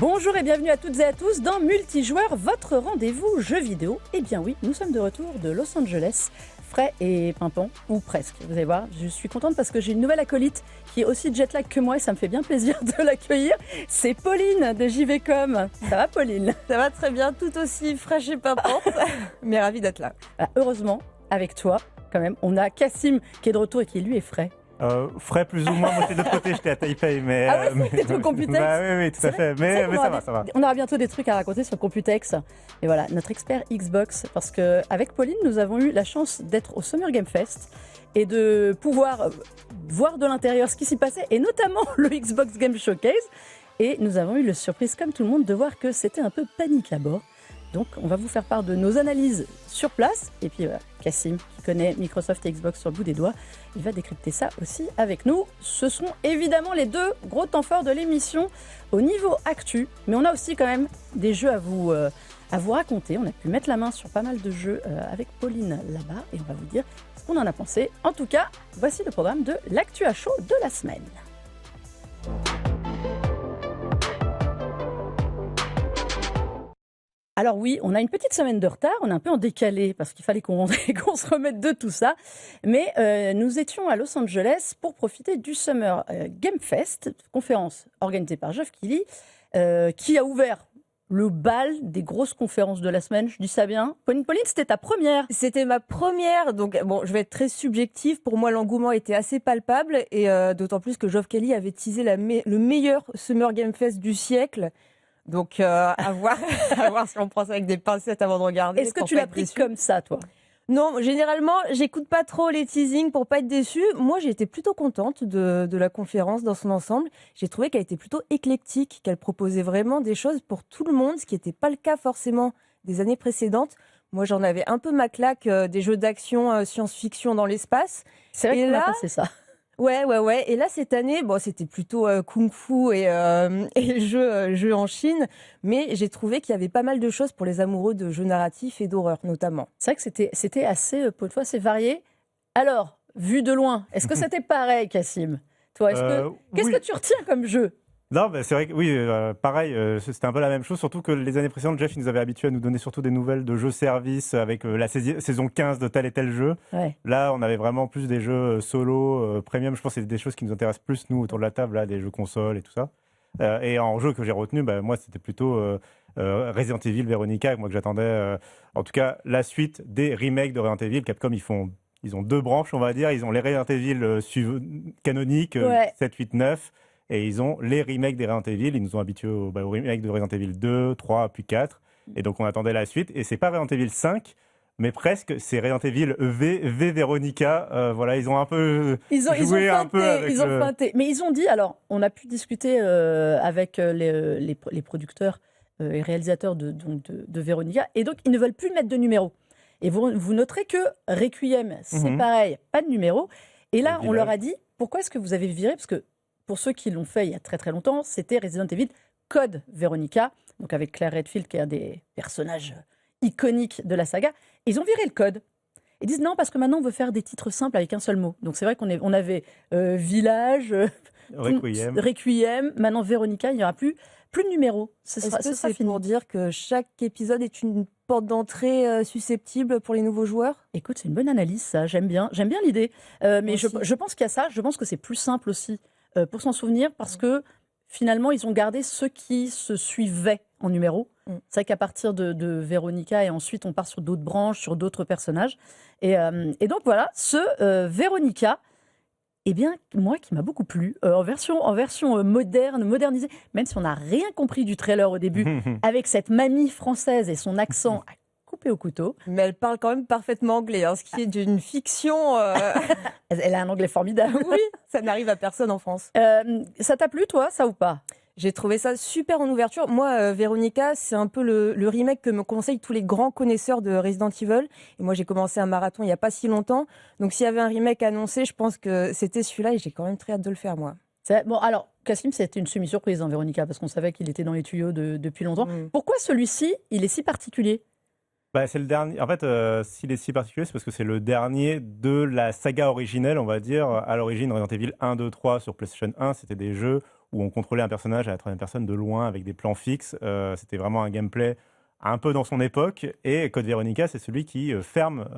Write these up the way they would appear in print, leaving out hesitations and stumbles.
Bonjour et bienvenue à toutes et à tous dans Multijoueur, votre rendez-vous jeux vidéo. Eh bien oui, nous sommes de retour de Los Angeles, frais et pimpant, ou presque. Vous allez voir, je suis contente parce que j'ai une nouvelle acolyte qui est aussi jet-lag que moi et ça me fait bien plaisir de l'accueillir. C'est Pauline de JVcom. Ça va Pauline? Ça va très bien, tout aussi fraîche et pimpante, mais ravie d'être là. Heureusement, avec toi, quand même, on a Cassim qui est de retour et qui lui est frais. Frais plus ou moins, moi j'étais de l'autre côté, j'étais à Taipei, mais... Ah ouais, c'était au Computex. Bah oui, tout à fait, mais ça va. On aura bientôt des trucs à raconter sur Computex. Et voilà, notre expert Xbox, parce qu'avec Pauline, nous avons eu la chance d'être au Summer Game Fest et de pouvoir voir de l'intérieur ce qui s'y passait, et notamment le Xbox Game Showcase. Et nous avons eu la surprise, comme tout le monde, de voir que c'était un peu panique à bord. Donc, on va vous faire part de nos analyses sur place. Et puis, Cassim, qui connaît Microsoft et Xbox sur le bout des doigts, il va décrypter ça aussi avec nous. Ce sont évidemment les deux gros temps forts de l'émission au niveau actu. Mais on a aussi quand même des jeux à vous raconter. On a pu mettre la main sur pas mal de jeux avec Pauline là-bas. Et on va vous dire ce qu'on en a pensé. En tout cas, voici le programme de l'Actu à chaud de la semaine. Alors oui, on a une petite semaine de retard, on est un peu en décalé parce qu'il fallait qu'on se remette de tout ça. Mais nous étions à Los Angeles pour profiter du Summer Game Fest, conférence organisée par Geoff Keighley, qui a ouvert le bal des grosses conférences de la semaine. Je dis ça bien. Pauline, c'était ta première. C'était ma première, donc bon, je vais être très subjective. Pour moi, l'engouement était assez palpable et d'autant plus que Geoff Keighley avait teasé le meilleur Summer Game Fest du siècle. Donc, à voir si on prend ça avec des pincettes avant de regarder. Est-ce que tu l'as pris comme ça, toi? Non, généralement, j'écoute pas trop les teasings pour pas être déçue. Moi, j'ai été plutôt contente de la conférence dans son ensemble. J'ai trouvé qu'elle était plutôt éclectique, qu'elle proposait vraiment des choses pour tout le monde, ce qui n'était pas le cas forcément des années précédentes. Moi, j'en avais un peu ma claque des jeux d'action science-fiction dans l'espace. C'est vrai qu'on a passé ça. Ouais. Et là, cette année, bon, c'était plutôt kung-fu et jeux en Chine, mais j'ai trouvé qu'il y avait pas mal de choses pour les amoureux de jeux narratifs et d'horreur, notamment. C'est vrai que c'était assez, pour toi, assez varié. Alors, vu de loin, est-ce que c'était pareil, Cassim? Toi, qu'est-ce que tu retiens comme jeu? Non, c'est vrai que oui, pareil, c'était un peu la même chose, surtout que les années précédentes, Jeff il nous avait habitués à nous donner surtout des nouvelles de jeux-services avec la saison 15 de tel et tel jeu. Ouais. Là, on avait vraiment plus des jeux solo, premium, je pense que c'est des choses qui nous intéressent plus, nous, autour de la table, là, des jeux consoles et tout ça. Et en jeu que j'ai retenu, moi, c'était plutôt Resident Evil, Veronica, moi que j'attendais, en tout cas, la suite des remakes de Resident Evil. Capcom, ils ont deux branches, on va dire. Ils ont les Resident Evil canoniques, 7, 8, 9. Et ils ont les remakes des Resident Evil. Ils nous ont habitués au remake de Resident Evil 2, 3, puis 4. Et donc, on attendait la suite. Et c'est pas Resident Evil 5, mais presque. C'est Resident Evil V Veronica. Voilà, ils ont un peu joué un peu avec Ils ont feinté. Mais ils ont dit, alors, on a pu discuter avec les producteurs et réalisateurs de Veronica. Et donc, ils ne veulent plus mettre de numéro. Et vous noterez que Requiem, c'est pareil, pas de numéro. Et là, on leur a dit, pourquoi est-ce que vous avez viré? Parce que pour ceux qui l'ont fait il y a très très longtemps, c'était Resident Evil Code Veronica, donc avec Claire Redfield qui est un des personnages iconiques de la saga. Et ils ont viré le code. Ils disent non, parce que maintenant on veut faire des titres simples avec un seul mot. Donc c'est vrai qu'on avait Village, Requiem, maintenant Veronica, il n'y aura plus de numéros. Est-ce que c'est pour dire que chaque épisode est une porte d'entrée susceptible pour les nouveaux joueurs? Écoute, c'est une bonne analyse ça, j'aime bien l'idée. Mais je pense qu'il y a ça, je pense que c'est plus simple aussi. Pour s'en souvenir, parce que finalement, ils ont gardé ceux qui se suivaient en numéro. C'est vrai qu'à partir de Veronica, et ensuite on part sur d'autres branches, sur d'autres personnages. Et donc voilà, ce Veronica, eh bien, moi qui m'a beaucoup plu, en version moderne, modernisée, même si on n'a rien compris du trailer au début, avec cette mamie française et son accent coupé au couteau. Mais elle parle quand même parfaitement anglais, ce qui est d'une fiction. Elle a un anglais formidable. Oui, ça n'arrive à personne en France. Ça t'a plu, toi, ça ou pas? J'ai trouvé ça super en ouverture. Moi, Veronica, c'est un peu le remake que me conseillent tous les grands connaisseurs de Resident Evil. Et moi, j'ai commencé un marathon il n'y a pas si longtemps. Donc, s'il y avait un remake annoncé, je pense que c'était celui-là et j'ai quand même très hâte de le faire, moi. Bon, alors, Cassim, c'était une semi-surprise dans Veronica parce qu'on savait qu'il était dans les tuyaux depuis longtemps. Pourquoi celui-ci, il est si particulier? C'est le dernier. En fait, s'il est si particulier, c'est parce que c'est le dernier de la saga originelle, on va dire. À l'origine, Resident Evil 1, 2, 3 sur PlayStation 1, c'était des jeux où on contrôlait un personnage à la troisième personne de loin avec des plans fixes. C'était vraiment un gameplay un peu dans son époque. Et Code Veronica, c'est celui qui ferme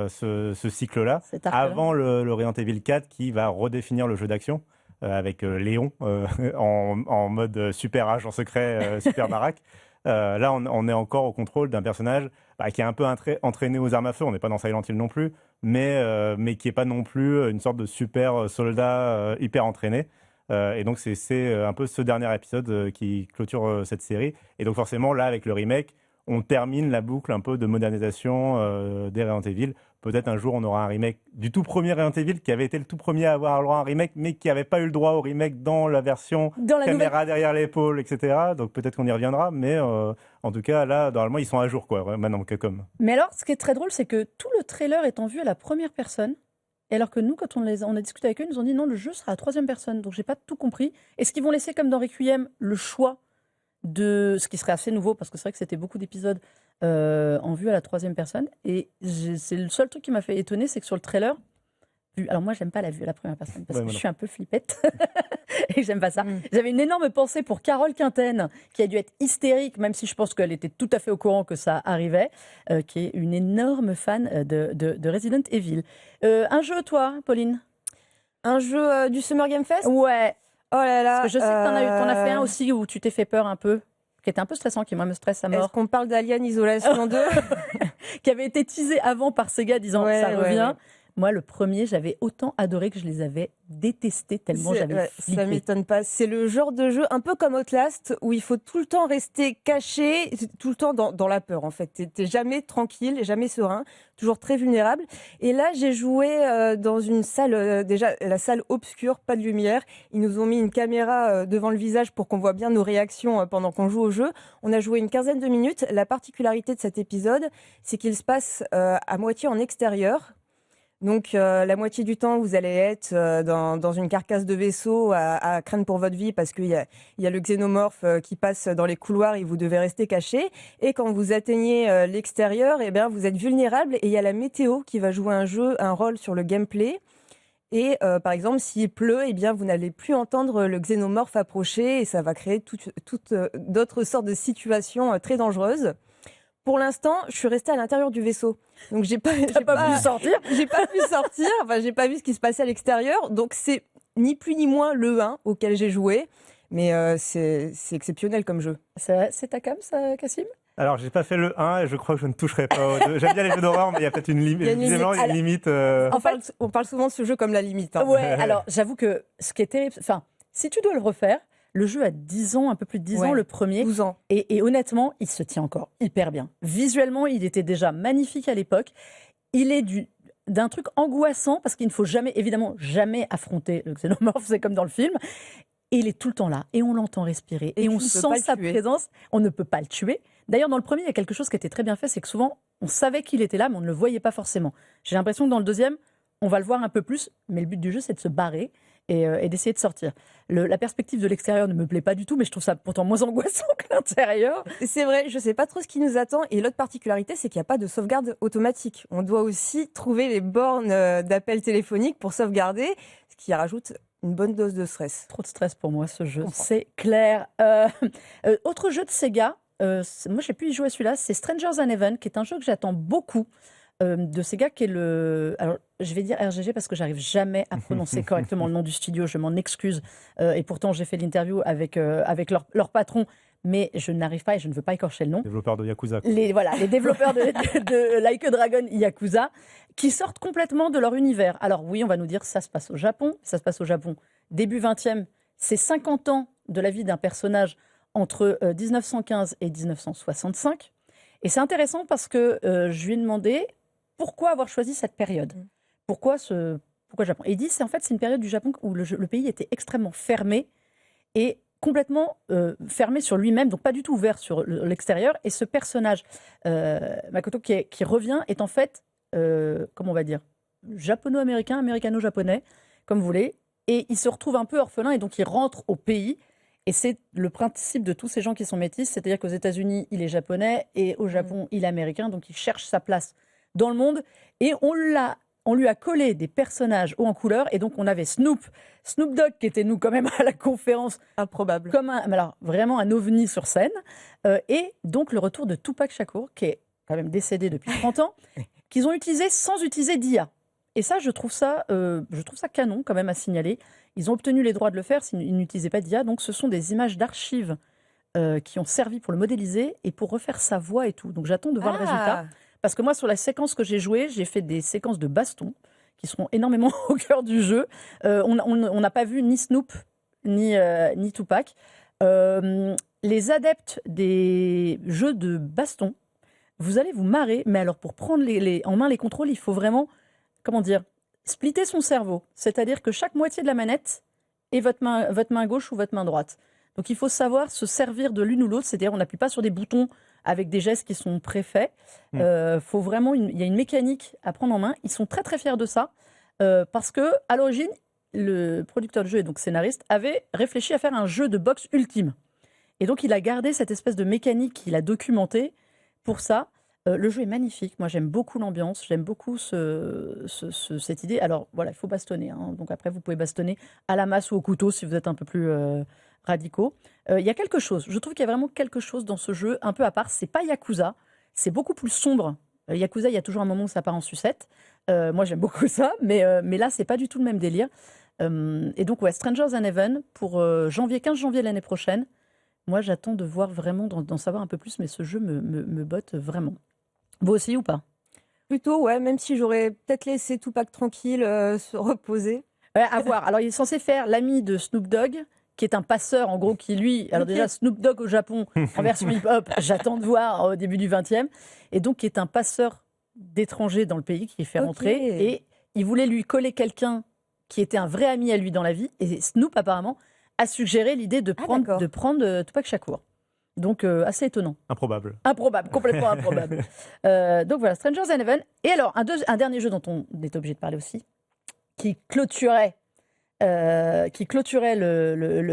ce cycle-là Cet arc-là. avant le Resident Evil 4 qui va redéfinir le jeu d'action avec Léon en mode super agent secret, super baraque. Là, on est encore au contrôle d'un personnage qui est un peu entraîné aux armes à feu. On n'est pas dans Silent Hill non plus, mais qui n'est pas non plus une sorte de super soldat hyper entraîné. Et donc, c'est un peu ce dernier épisode qui clôture cette série. Et donc, forcément, là, avec le remake, on termine la boucle un peu de modernisation des Resident Evil. Peut-être un jour, on aura un remake du tout premier Resident Evil, qui avait été le tout premier à avoir le droit à un remake, mais qui n'avait pas eu le droit au remake dans la version caméra derrière l'épaule, etc. Donc peut-être qu'on y reviendra, mais en tout cas, là, normalement, ils sont à jour, quoi, maintenant, Capcom. Mais alors, ce qui est très drôle, c'est que tout le trailer est en vue à la première personne. Et alors que nous, quand on a discuté avec eux, ils nous ont dit non, le jeu sera à la troisième personne. Donc j'ai pas tout compris. Est-ce qu'ils vont laisser, comme dans Requiem, le choix de ce qui serait assez nouveau, parce que c'est vrai que c'était beaucoup d'épisodes en vue à la troisième personne. Et c'est le seul truc qui m'a fait étonner, c'est que sur le trailer, alors moi j'aime pas la vue à la première personne parce que je suis un peu flippette et j'aime pas ça. J'avais une énorme pensée pour Carole Quinten qui a dû être hystérique, même si je pense qu'elle était tout à fait au courant que ça arrivait, qui est une énorme fan de Resident Evil. Un jeu, toi, Pauline? Un jeu du Summer Game Fest? Ouais. Oh là là. Parce que je sais que t'en as fait un aussi où tu t'es fait peur un peu, qui était un peu stressant, qui moi me stresse à mort. Est-ce qu'on parle d'Alien Isolation 2? Qui avait été teasé avant par Sega disant ça revient. Ouais. Moi, le premier, j'avais autant adoré que je les avais détestés tellement j'avais flippé. Ça m'étonne pas. C'est le genre de jeu un peu comme Outlast où il faut tout le temps rester caché, tout le temps dans la peur en fait. T'es jamais tranquille, jamais serein, toujours très vulnérable. Et là, j'ai joué dans une salle, déjà la salle obscure, pas de lumière. Ils nous ont mis une caméra devant le visage pour qu'on voit bien nos réactions pendant qu'on joue au jeu. On a joué une quinzaine de minutes. La particularité de cet épisode, c'est qu'il se passe à moitié en extérieur. Donc la moitié du temps, vous allez être dans une carcasse de vaisseau à craindre pour votre vie parce qu'il y a le xénomorphe qui passe dans les couloirs et vous devez rester caché. Et quand vous atteignez l'extérieur, eh bien, vous êtes vulnérable et il y a la météo qui va jouer un rôle sur le gameplay. Et par exemple, s'il pleut, eh bien, vous n'allez plus entendre le xénomorphe approcher et ça va créer toutes d'autres sortes de situations très dangereuses. Pour l'instant, je suis restée à l'intérieur du vaisseau. Donc j'ai pas pu sortir. J'ai pas pu sortir. Enfin, j'ai pas vu ce qui se passait à l'extérieur. Donc c'est ni plus ni moins le 1 auquel j'ai joué, mais c'est exceptionnel comme jeu. C'est ta cam, ça, Cassim? Alors, j'ai pas fait le 1 et je crois que je ne toucherai pas au 2. J'aime bien les jeux d'horreur, mais il y a peut-être une limite. Une limite. On parle souvent de ce jeu comme la limite. Hein. Ouais, alors j'avoue que ce qui est terrible, enfin, si tu dois le refaire, le jeu a 10 ans, un peu plus de 10 ans, le premier. 12 ans. Et honnêtement, il se tient encore hyper bien. Visuellement, il était déjà magnifique à l'époque. Il est d'un truc angoissant, parce qu'il ne faut évidemment jamais affronter le xénomorphe, c'est comme dans le film. Et il est tout le temps là, et on l'entend respirer, et on sent sa présence. On ne peut pas le tuer. D'ailleurs, dans le premier, il y a quelque chose qui était très bien fait, c'est que souvent, on savait qu'il était là, mais on ne le voyait pas forcément. J'ai l'impression que dans le deuxième, on va le voir un peu plus, mais le but du jeu, c'est de se barrer et d'essayer de sortir. La perspective de l'extérieur ne me plaît pas du tout, mais je trouve ça pourtant moins angoissant que l'intérieur. C'est vrai, je sais pas trop ce qui nous attend. Et l'autre particularité, c'est qu'il n'y a pas de sauvegarde automatique. On doit aussi trouver les bornes d'appel téléphonique pour sauvegarder, ce qui rajoute une bonne dose de stress. Trop de stress pour moi, ce jeu, c'est clair. Autre jeu de Sega, moi j'ai pu y jouer à celui-là, c'est Strangers and Heaven, qui est un jeu que j'attends beaucoup. De Sega, qui est alors je vais dire RGG parce que j'arrive jamais à prononcer correctement le nom du studio, je m'en excuse, et pourtant j'ai fait l'interview avec leur patron, mais je n'arrive pas et je ne veux pas écorcher le nom. Développeurs de Yakuza. Les développeurs de Like a Dragon Yakuza, qui sortent complètement de leur univers. Alors oui, on va nous dire ça se passe au Japon, début 20e, c'est 50 ans de la vie d'un personnage entre 1915 et 1965, et c'est intéressant parce que je lui ai demandé pourquoi avoir choisi cette période. Pourquoi Japon? Et il dit c'est une période du Japon où le pays était extrêmement fermé et complètement fermé sur lui-même, donc pas du tout ouvert sur l'extérieur. Et ce personnage, Makoto, qui revient, est en fait, comment on va dire, japono-américain, américano-japonais, comme vous voulez. Et il se retrouve un peu orphelin et donc il rentre au pays. Et c'est le principe de tous ces gens qui sont métis, c'est-à-dire qu'aux États-Unis, il est japonais et au Japon, il est américain, donc il cherche sa place dans le monde. Et on l'a on lui a collé des personnages hauts en couleur et donc on avait Snoop Dogg qui était nous quand même à la conférence Improbable. comme alors vraiment un ovni sur scène et donc le retour de Tupac Shakur qui est quand même décédé depuis 30 ans qu'ils ont utilisé sans utiliser d'IA. Et ça je trouve ça canon quand même à signaler. Ils ont obtenu les droits de le faire s'ils n'utilisaient pas d'IA, donc ce sont des images d'archives qui ont servi pour le modéliser et pour refaire sa voix et tout. Donc j'attends de voir le résultat. Parce que moi, sur la séquence que j'ai jouée, j'ai fait des séquences de baston qui seront énormément au cœur du jeu. On n'a pas vu ni Snoop, ni Tupac. Les adeptes des jeux de baston, vous allez vous marrer. Mais alors, pour prendre en main les contrôles, il faut vraiment, comment dire, splitter son cerveau. C'est-à-dire que chaque moitié de la manette est votre main gauche ou votre main droite. Donc, il faut savoir se servir de l'une ou l'autre. C'est-à-dire, on n'appuie pas sur des boutons avec des gestes qui sont préfaits. Faut vraiment, il y a une mécanique à prendre en main. Ils sont très très fiers de ça parce que à l'origine, le producteur de jeu et donc scénariste avait réfléchi à faire un jeu de boxe ultime. Et donc il a gardé cette espèce de mécanique qu'il a documentée pour ça. Le jeu est magnifique. Moi j'aime beaucoup l'ambiance, j'aime beaucoup cette idée. Alors voilà, il faut bastonner. Hein. Donc après vous pouvez bastonner à la masse ou au couteau si vous êtes un peu plus radicaux. Il y a quelque chose, je trouve qu'il y a vraiment quelque chose dans ce jeu un peu à part. C'est pas Yakuza, c'est beaucoup plus sombre. Yakuza, il y a toujours un moment où ça part en sucette. Moi j'aime beaucoup ça, mais là c'est pas du tout le même délire. Et donc ouais, Strangers and Heaven pour 15 janvier l'année prochaine. Moi j'attends de voir vraiment, d'en savoir un peu plus, mais ce jeu me botte vraiment. Vous aussi ou pas? Plutôt, ouais, même si j'aurais peut-être laissé Tupac tranquille, se reposer. Ouais, à voir. Alors il est censé faire l'ami de Snoop Dogg, qui est un passeur, en gros, qui lui... Alors déjà, Snoop Dogg au Japon, en version hip-hop, j'attends de voir au début du 20e. Et donc, qui est un passeur d'étrangers dans le pays, qui est fait rentrer. Et il voulait lui coller quelqu'un qui était un vrai ami à lui dans la vie. Et Snoop, apparemment, a suggéré l'idée de prendre Tupac Shakur. Donc, assez étonnant. Improbable. Improbable, complètement improbable. Donc voilà, Strangers and Heaven. Et alors, un dernier jeu dont on est obligé de parler aussi, qui clôturait le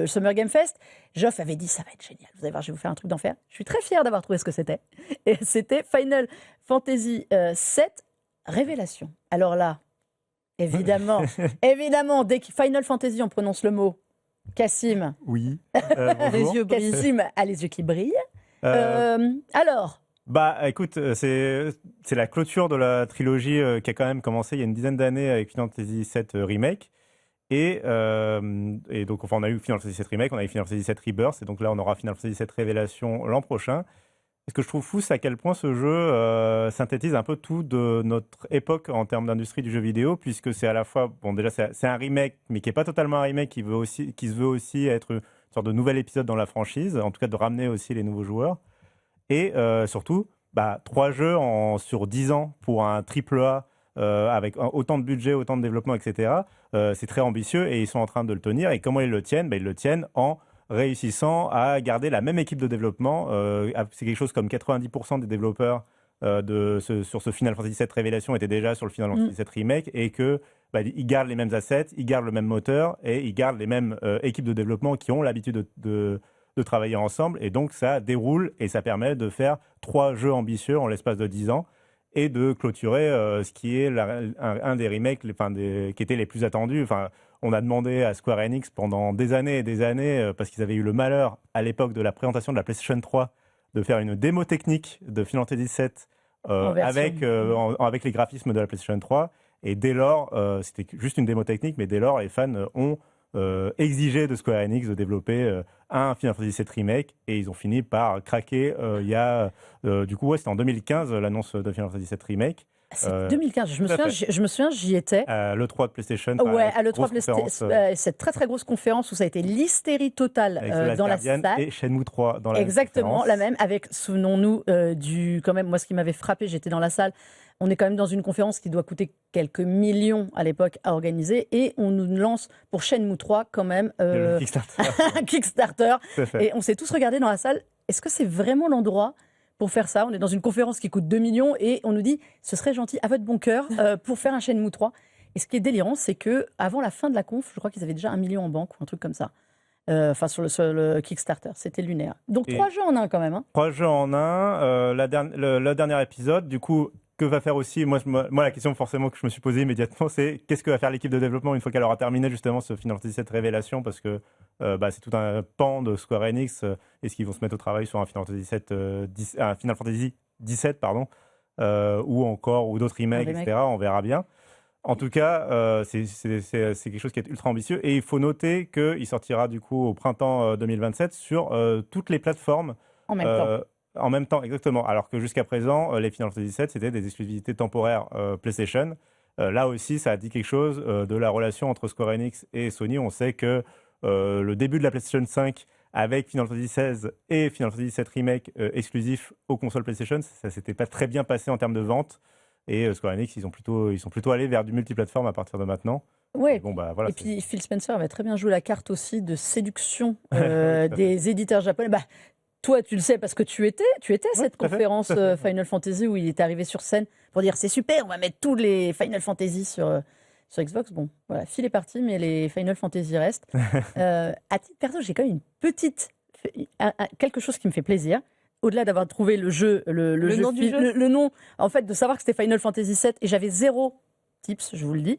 Summer Game Fest. Geoff avait dit ça va être génial, vous allez voir, je vais vous faire un truc d'enfer. Je suis très fière d'avoir trouvé ce que c'était. Et c'était Final Fantasy VII Révélation. Alors là, évidemment, dès que Final Fantasy, on prononce le mot, Cassim. Oui. Les yeux brillent. Cassim a les yeux qui brillent. Alors Bah écoute, c'est la clôture de la trilogie qui a quand même commencé il y a une dizaine d'années avec Final Fantasy VII Remake. Et donc, enfin, on a eu Final Fantasy VII Remake, on a eu Final Fantasy VII Rebirth, et donc là, on aura Final Fantasy VII Révélation l'an prochain. Et ce que je trouve fou, c'est à quel point ce jeu synthétise un peu tout de notre époque en termes d'industrie du jeu vidéo, puisque c'est à la fois, bon, déjà, c'est un remake, mais qui n'est pas totalement un remake, qui se veut aussi être une sorte de nouvel épisode dans la franchise, en tout cas de ramener aussi les nouveaux joueurs. Et surtout, 3 jeux sur 10 ans pour un AAA. Avec autant de budget, autant de développement, etc. C'est très ambitieux et ils sont en train de le tenir. Et comment ils le tiennent? Ils le tiennent en réussissant à garder la même équipe de développement. C'est quelque chose comme 90% des développeurs sur ce Final Fantasy VII Révélation étaient déjà sur le Final Fantasy VII Remake et que ils gardent les mêmes assets, ils gardent le même moteur et ils gardent les mêmes équipes de développement qui ont l'habitude de travailler ensemble. Et donc ça déroule et ça permet de faire 3 jeux ambitieux en l'espace de 10 ans. Et de clôturer ce qui est un des remakes qui étaient les plus attendus. Enfin, on a demandé à Square Enix pendant des années et des années, parce qu'ils avaient eu le malheur, à l'époque de la présentation de la PlayStation 3, de faire une démo technique de Final Fantasy VII avec les graphismes de la PlayStation 3. Et dès lors, c'était juste une démo technique, mais dès lors, les fans ont exigé de Square Enix de développer un Final Fantasy VII Remake et ils ont fini par craquer du coup c'était en 2015 l'annonce de Final Fantasy VII Remake. C'est 2015, je me souviens, j'y étais. L'E3 de PlayStation. Ouais, à l'E3 PlayStation, cette très très grosse conférence où ça a été l'hystérie totale dans la salle. Et Shenmue 3 dans la Exactement, la même, avec, souvenons-nous, quand même, moi ce qui m'avait frappé, j'étais dans la salle, on est quand même dans une conférence qui doit coûter quelques millions à l'époque à organiser et on nous lance pour Shenmue 3 quand même un Kickstarter. Et on s'est tous regardés dans la salle. Est-ce que c'est vraiment l'endroit pour faire ça? On est dans une conférence qui coûte 2 millions et on nous dit ce serait gentil, à votre bon cœur, pour faire un Shenmue 3. Et ce qui est délirant, c'est que avant la fin de la conf, je crois qu'ils avaient déjà 1 million en banque ou un truc comme ça. Enfin, sur le Kickstarter, c'était lunaire. Donc 3 jeux en un quand même. 3 jeux en un. Le dernier épisode, du coup, que va faire aussi, moi, la question forcément que je me suis posée immédiatement, c'est qu'est-ce que va faire l'équipe de développement une fois qu'elle aura terminé justement ce Final Fantasy VII Révélation, parce que c'est tout un pan de Square Enix. Est-ce qu'ils vont se mettre au travail sur un Final Fantasy VII, un Final Fantasy XVII, pardon, ou d'autres remakes, etc. On verra bien. En tout cas, c'est quelque chose qui est ultra ambitieux, et il faut noter qu'il sortira du coup au printemps 2027 sur toutes les plateformes. En même temps. En même temps, exactement. Alors que jusqu'à présent, les Final Fantasy VII, c'était des exclusivités temporaires PlayStation. Là aussi, ça a dit quelque chose de la relation entre Square Enix et Sony. On sait que le début de la PlayStation 5 avec Final Fantasy XVI et Final Fantasy VII Remake exclusifs aux consoles PlayStation, ça s'était pas très bien passé en termes de vente. Et Square Enix, ils sont plutôt allés vers du multiplateforme à partir de maintenant. Ouais. Bon, voilà, et puis Phil Spencer avait très bien joué la carte aussi de séduction fait. des éditeurs japonais. Toi, tu le sais parce que tu étais à cette conférence Final Fantasy où il est arrivé sur scène pour dire c'est super, on va mettre tous les Final Fantasy sur Xbox. Bon, voilà, Phil est parti, mais les Final Fantasy restent. À titre perso, j'ai quand même quelque chose qui me fait plaisir. Au-delà d'avoir trouvé le jeu, le nom, en fait, de savoir que c'était Final Fantasy VII, et j'avais 0 tips, je vous le dis,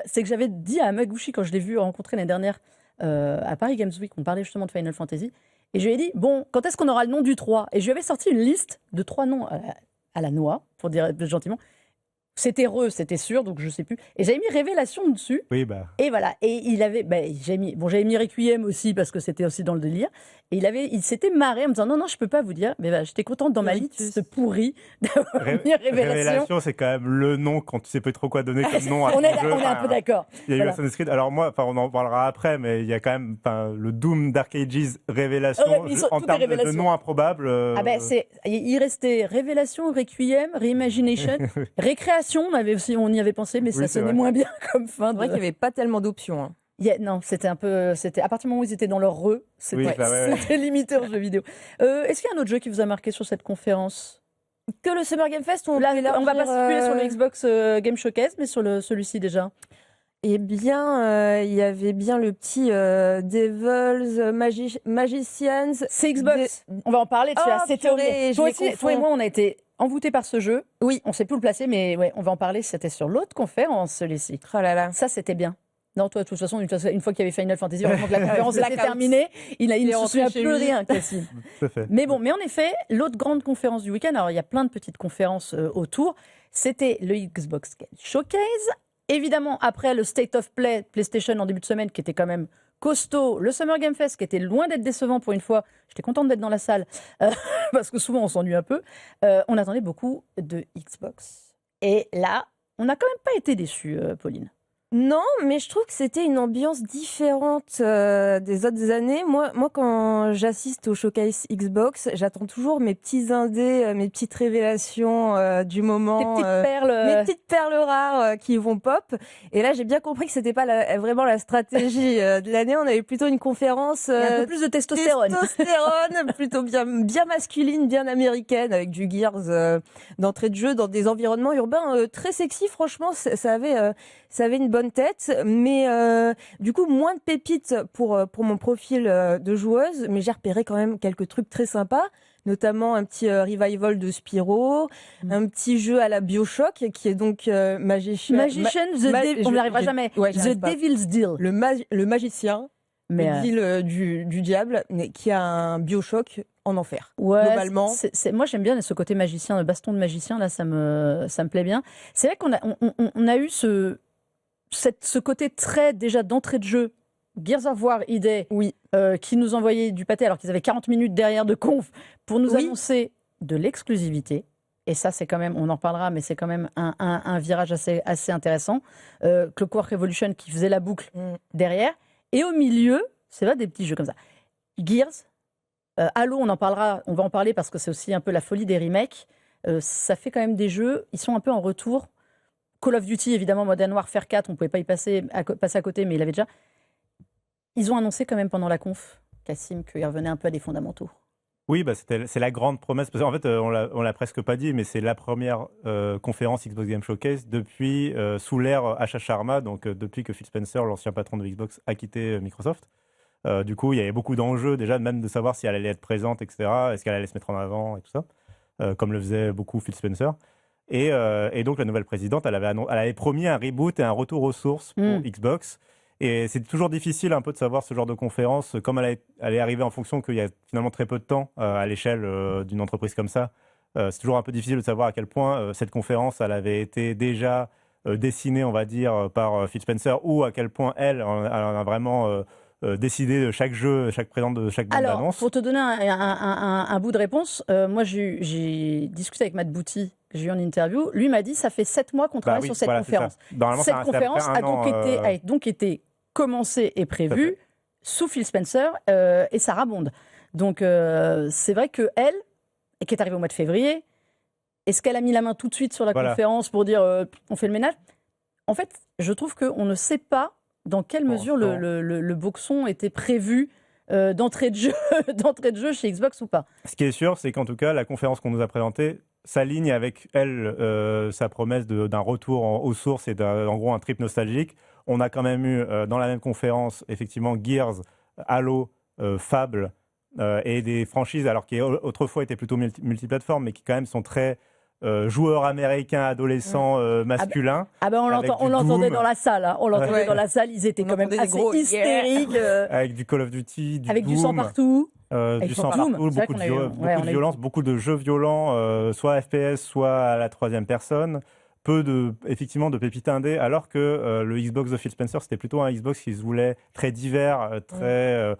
c'est que j'avais dit à Amaguchi, quand je l'ai vu rencontrer l'année dernière à Paris Games Week, on parlait justement de Final Fantasy, et je lui ai dit, bon, quand est-ce qu'on aura le nom du 3 ? Et je lui avais sorti une liste de 3 noms à la noix, pour dire gentiment. C'était c'était sûr, donc je sais plus. Et j'avais mis Révélation dessus. Oui, Et voilà. Et il avait, j'avais mis Requiem aussi parce que c'était aussi dans le délire. Et il s'était marré en me disant non, je peux pas vous dire. Mais j'étais contente dans ma liste pourrie d'avoir mis Révélation, c'est quand même le nom quand tu sais pas trop quoi donner comme nom à ton jeu. On est un peu d'accord. Il y a eu Assassin's Creed. Alors moi, on en parlera après, mais il y a quand même le Doom Dark Ages Révélation en termes de noms improbables. Il restait Révélation, Requiem, Reimagination, Récréation. On y avait pensé, mais ça sonnait moins bien comme fin. C'est vrai qu'il n'y avait pas tellement d'options. Hein. Non, c'était à partir du moment où ils étaient dans leur c'était limité en jeux vidéo. Est-ce qu'il y a un autre jeu qui vous a marqué sur cette conférence ? Que le Summer Game Fest, on va pas spéculer sur le Xbox Game Showcase, mais sur celui-ci déjà. Eh bien, il y avait bien le petit Devils, Magicians. C'est Xbox. On va en parler. C'était horrible. Toi et moi, on a été envoûtés par ce jeu. Oui. On sait plus le placer, mais ouais, on va en parler. C'était sur l'autre conférence, celui-ci. Oh là là. Ça, c'était bien. Non, toi, de toute façon, une fois qu'il y avait Final Fantasy, heureusement que la conférence était terminée. Il ne se souvient plus rien, Cassim. Mais bon, mais en effet, l'autre grande conférence du week-end, alors il y a plein de petites conférences autour, c'était le Xbox Game Showcase. Évidemment, après le State of Play PlayStation en début de semaine, qui était quand même costaud, le Summer Game Fest, qui était loin d'être décevant pour une fois. J'étais contente d'être dans la salle, parce que souvent on s'ennuie un peu. On attendait beaucoup de Xbox. Et là, on n'a quand même pas été déçus, Pauline. Non, mais je trouve que c'était une ambiance différente des autres années. Moi, quand j'assiste au showcase Xbox, j'attends toujours mes petits indés, mes petites révélations du moment, mes petites perles rares qui vont pop. Et là, j'ai bien compris que c'était pas vraiment la stratégie de l'année. On avait plutôt une conférence un peu plus de testostérone, plutôt bien masculine, bien américaine, avec du Gears d'entrée de jeu dans des environnements urbains très sexy. Franchement, ça avait une bonne tête, mais du coup moins de pépites pour mon profil de joueuse, mais j'ai repéré quand même quelques trucs très sympas, notamment un petit revival de Spyro, un petit jeu à la BioShock qui est donc Magician, on n'y arrivera jamais. The Devil's Deal, le magicien, le deal du diable, qui a un BioShock en enfer. Globalement, moi j'aime bien ce côté magicien, le baston de magicien là, ça me plaît bien. C'est vrai qu'on a eu ce côté très déjà d'entrée de jeu, Gears of War idée, qui nous envoyait du pâté alors qu'ils avaient 40 minutes derrière de conf pour nous annoncer de l'exclusivité. Et ça, c'est quand même, on en reparlera, mais c'est quand même un virage assez intéressant. Clockwork Revolution qui faisait la boucle derrière. Et au milieu, c'est là des petits jeux comme ça. Gears, Halo, on va en parler parce que c'est aussi un peu la folie des remakes. Ça fait quand même des jeux, ils sont un peu en retour. Call of Duty, évidemment, Modern Warfare 4, on ne pouvait pas y passer à côté, mais il avait déjà. Ils ont annoncé quand même pendant la conf, Cassim, qu'ils revenaient un peu à des fondamentaux. Oui, c'est la grande promesse. Parce qu'en fait, on l'a presque pas dit, mais c'est la première conférence Xbox Game Showcase depuis sous l'ère Asha Sharma, donc depuis que Phil Spencer, l'ancien patron de Xbox, a quitté Microsoft. Du coup, il y avait beaucoup d'enjeux déjà, même de savoir si elle allait être présente, etc. Est-ce qu'elle allait se mettre en avant et tout ça, comme le faisait beaucoup Phil Spencer. Et donc la nouvelle présidente, elle avait promis un reboot et un retour aux sources pour Xbox. Et c'est toujours difficile un peu de savoir ce genre de conférence, comme elle est arrivée en fonction qu'il y a finalement très peu de temps à l'échelle d'une entreprise comme ça. C'est toujours un peu difficile de savoir à quel point cette conférence, elle avait été déjà dessinée, on va dire, par Phil Spencer, ou à quel point elle en a vraiment décidé de chaque jeu, chaque présente de chaque bande d'annonce. Alors, pour te donner un bout de réponse, moi j'ai discuté avec Matt Booty, que j'ai eu en interview. Lui m'a dit ça fait 7 mois qu'on travaille sur cette conférence. Cette conférence a donc été commencée et prévue sous Phil Spencer et Sarah Bond. Donc c'est vrai que elle, qui est arrivée au mois de février, est-ce qu'elle a mis la main tout de suite sur la conférence pour dire on fait le ménage? En fait, je trouve qu'on ne sait pas dans quelle mesure le boxon était prévu d'entrée de jeu chez Xbox ou pas. Ce qui est sûr, c'est qu'en tout cas, la conférence qu'on nous a présentée s'aligne avec sa promesse d'un retour aux sources et en gros un trip nostalgique. On a quand même eu dans la même conférence, effectivement, Gears, Halo, Fable et des franchises, alors qui autrefois étaient plutôt multiplateformes, mais qui quand même sont très joueurs américains, adolescents, masculins. On l'entendait dans la salle. Hein. On l'entendait dans la salle, ils étaient quand même assez hystériques. Avec du Call of Duty, avec Doom, du sang partout. Du sang partout, beaucoup de violence, beaucoup de jeux violents, soit FPS, soit à la troisième personne. Effectivement de pépites indé, alors que le Xbox de Phil Spencer, c'était plutôt un Xbox qui se voulait très divers, très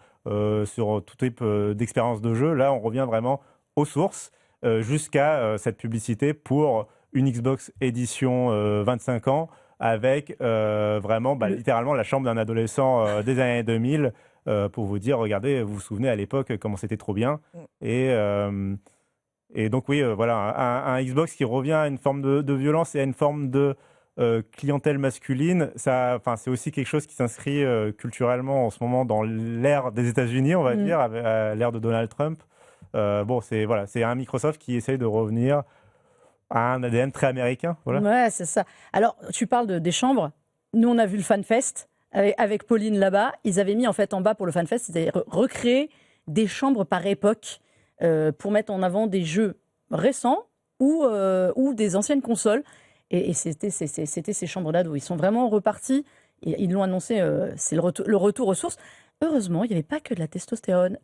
sur tout type d'expérience de jeu. Là, on revient vraiment aux sources, jusqu'à cette publicité pour une Xbox édition 25 ans, avec vraiment littéralement la chambre d'un adolescent des années 2000, pour vous dire, regardez, vous vous souvenez à l'époque comment c'était trop bien. Et donc oui, voilà, un Xbox qui revient à une forme de violence et à une forme de clientèle masculine. C'est aussi quelque chose qui s'inscrit culturellement en ce moment dans l'ère des États-Unis, on va dire, à l'ère de Donald Trump. C'est un Microsoft qui essaye de revenir à un ADN très américain. Voilà. Ouais, c'est ça. Alors, tu parles des chambres. Nous, on a vu le FanFest avec Pauline là-bas. Ils avaient mis en fait en bas pour le FanFest, ils avaient recréé des chambres par époque. Pour mettre en avant des jeux récents ou des anciennes consoles. Et c'était ces chambres d'ado. Ils sont vraiment repartis. Et ils l'ont annoncé, c'est le retour aux sources. Heureusement, il n'y avait pas que de la testostérone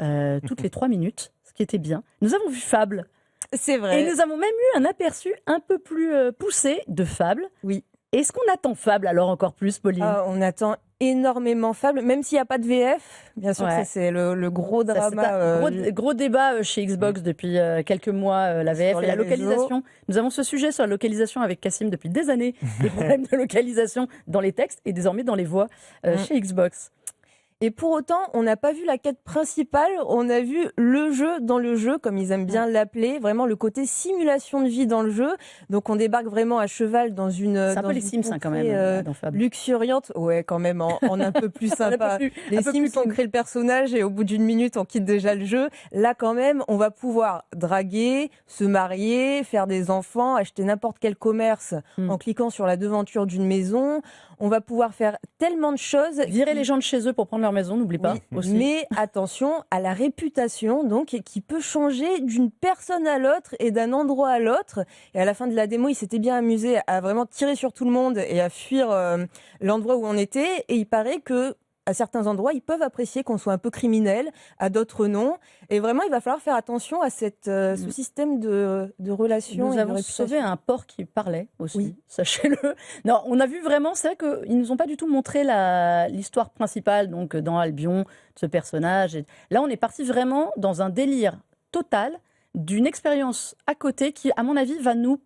toutes les 3 minutes, ce qui était bien. Nous avons vu Fable. C'est vrai. Et nous avons même eu un aperçu un peu plus poussé de Fable. Oui. Est-ce qu'on attend Fable alors encore plus, Pauline? On attend énormément Fable, même s'il n'y a pas de VF. Bien sûr, ça c'est le gros drama. Gros débat chez Xbox depuis quelques mois, la VF et la localisation. Nous avons ce sujet sur la localisation avec Cassim depuis des années, des problèmes de localisation dans les textes et désormais dans les voix chez Xbox. Et pour autant, on n'a pas vu la quête principale, on a vu le jeu dans le jeu, comme ils aiment bien l'appeler, vraiment le côté simulation de vie dans le jeu. Donc on débarque vraiment à cheval dans une... C'est un peu les Sims quand même, dans Fable. Luxuriante, ouais quand même, en un peu plus sympa. Les Sims ont créé le personnage et au bout d'une minute, on quitte déjà le jeu. Là quand même, on va pouvoir draguer, se marier, faire des enfants, acheter n'importe quel commerce en cliquant sur la devanture d'une maison. On va pouvoir faire tellement de choses. Virer les gens de chez eux pour prendre leur maison, n'oublie pas. Oui, aussi. Mais attention à la réputation, donc, qui peut changer d'une personne à l'autre et d'un endroit à l'autre. Et à la fin de la démo, il s'était bien amusé à vraiment tirer sur tout le monde et à fuir l'endroit où on était. Et il paraît que à certains endroits, ils peuvent apprécier qu'on soit un peu criminel, à d'autres non. Et vraiment, il va falloir faire attention à ce système de relations. Nous avons sauvé un porc qui parlait aussi, sachez-le. Non, on a vu vraiment, c'est vrai qu'ils nous ont pas du tout montré l'histoire principale, donc dans Albion, de ce personnage. Et là, on est parti vraiment dans un délire total d'une expérience à côté qui, à mon avis, va nous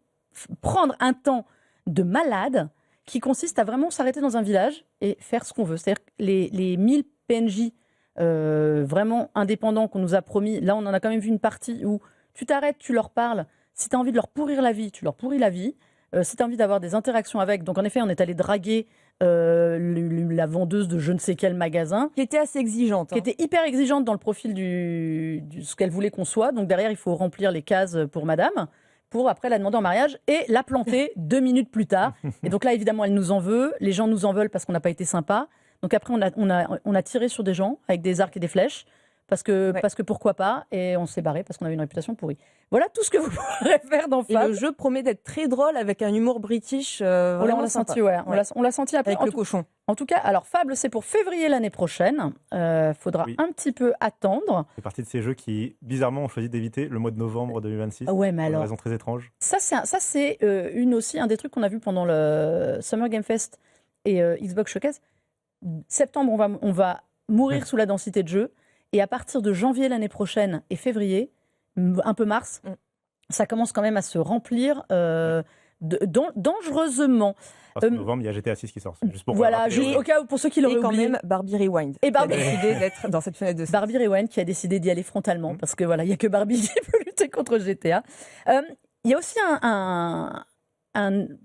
prendre un temps de malade, qui consiste à vraiment s'arrêter dans un village et faire ce qu'on veut. C'est-à-dire que les 1000 PNJ vraiment indépendants qu'on nous a promis, là on en a quand même vu une partie où tu t'arrêtes, tu leur parles, si tu as envie de leur pourrir la vie, tu leur pourris la vie, si tu as envie d'avoir des interactions avec, donc en effet on est allé draguer la vendeuse de je ne sais quel magasin. Qui était assez exigeante. Qui était hyper exigeante dans le profil de ce qu'elle voulait qu'on soit, donc derrière il faut remplir les cases pour madame, pour après la demander en mariage et la planter 2 minutes plus tard. Et donc là, évidemment, elle nous en veut. Les gens nous en veulent parce qu'on n'a pas été sympa. Donc après, on a tiré sur des gens avec des arcs et des flèches parce que pourquoi pas, et on s'est barré parce qu'on avait une réputation pourrie. Voilà tout ce que vous pourrez faire dans Et Fable. le jeu promet d'être très drôle avec un humour british. On Vraiment l'a sympa. senti, ouais. On l'a senti après. Avec le cochon. En tout cas, alors Fable, c'est pour février l'année prochaine. Faudra un petit peu attendre. C'est partie de ces jeux qui, bizarrement, ont choisi d'éviter le mois de novembre 2026. Ouais, mais pour alors. une raison très étrange. Ça, c'est aussi un des trucs qu'on a vu pendant le Summer Game Fest et Xbox Showcase. Septembre, on va mourir sous la densité de jeux. Et à partir de janvier l'année prochaine et février, un peu mars, ça commence quand même à se remplir dangereusement. Parce qu'en novembre, il y a GTA 6 qui sort. Juste pour voilà, rappeler, juste au cas où, pour ceux qui l'auraient oublié. Et quand même, Barbie Rewind. Et Barbie qui a décidé d'être dans cette fenêtre de ça. Barbie Rewind qui a décidé d'y aller frontalement, parce que voilà, il n'y a que Barbie qui peut lutter contre GTA. Il y a aussi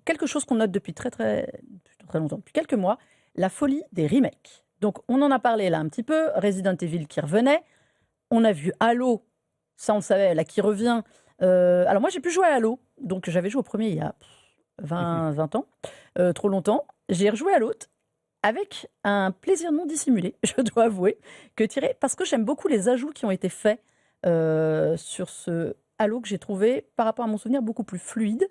quelque chose qu'on note depuis très longtemps, depuis quelques mois, la folie des remakes. Donc, on en a parlé là un petit peu, Resident Evil qui revenait. On a vu Halo, ça on le savait, là qui revient. Alors moi, j'ai pu jouer à Halo, donc j'avais joué au premier il y a 20 ans, trop longtemps. J'ai rejoué à l'autre avec un plaisir non dissimulé, je dois avouer, parce que j'aime beaucoup les ajouts qui ont été faits sur ce Halo que j'ai trouvé, par rapport à mon souvenir, beaucoup plus fluide.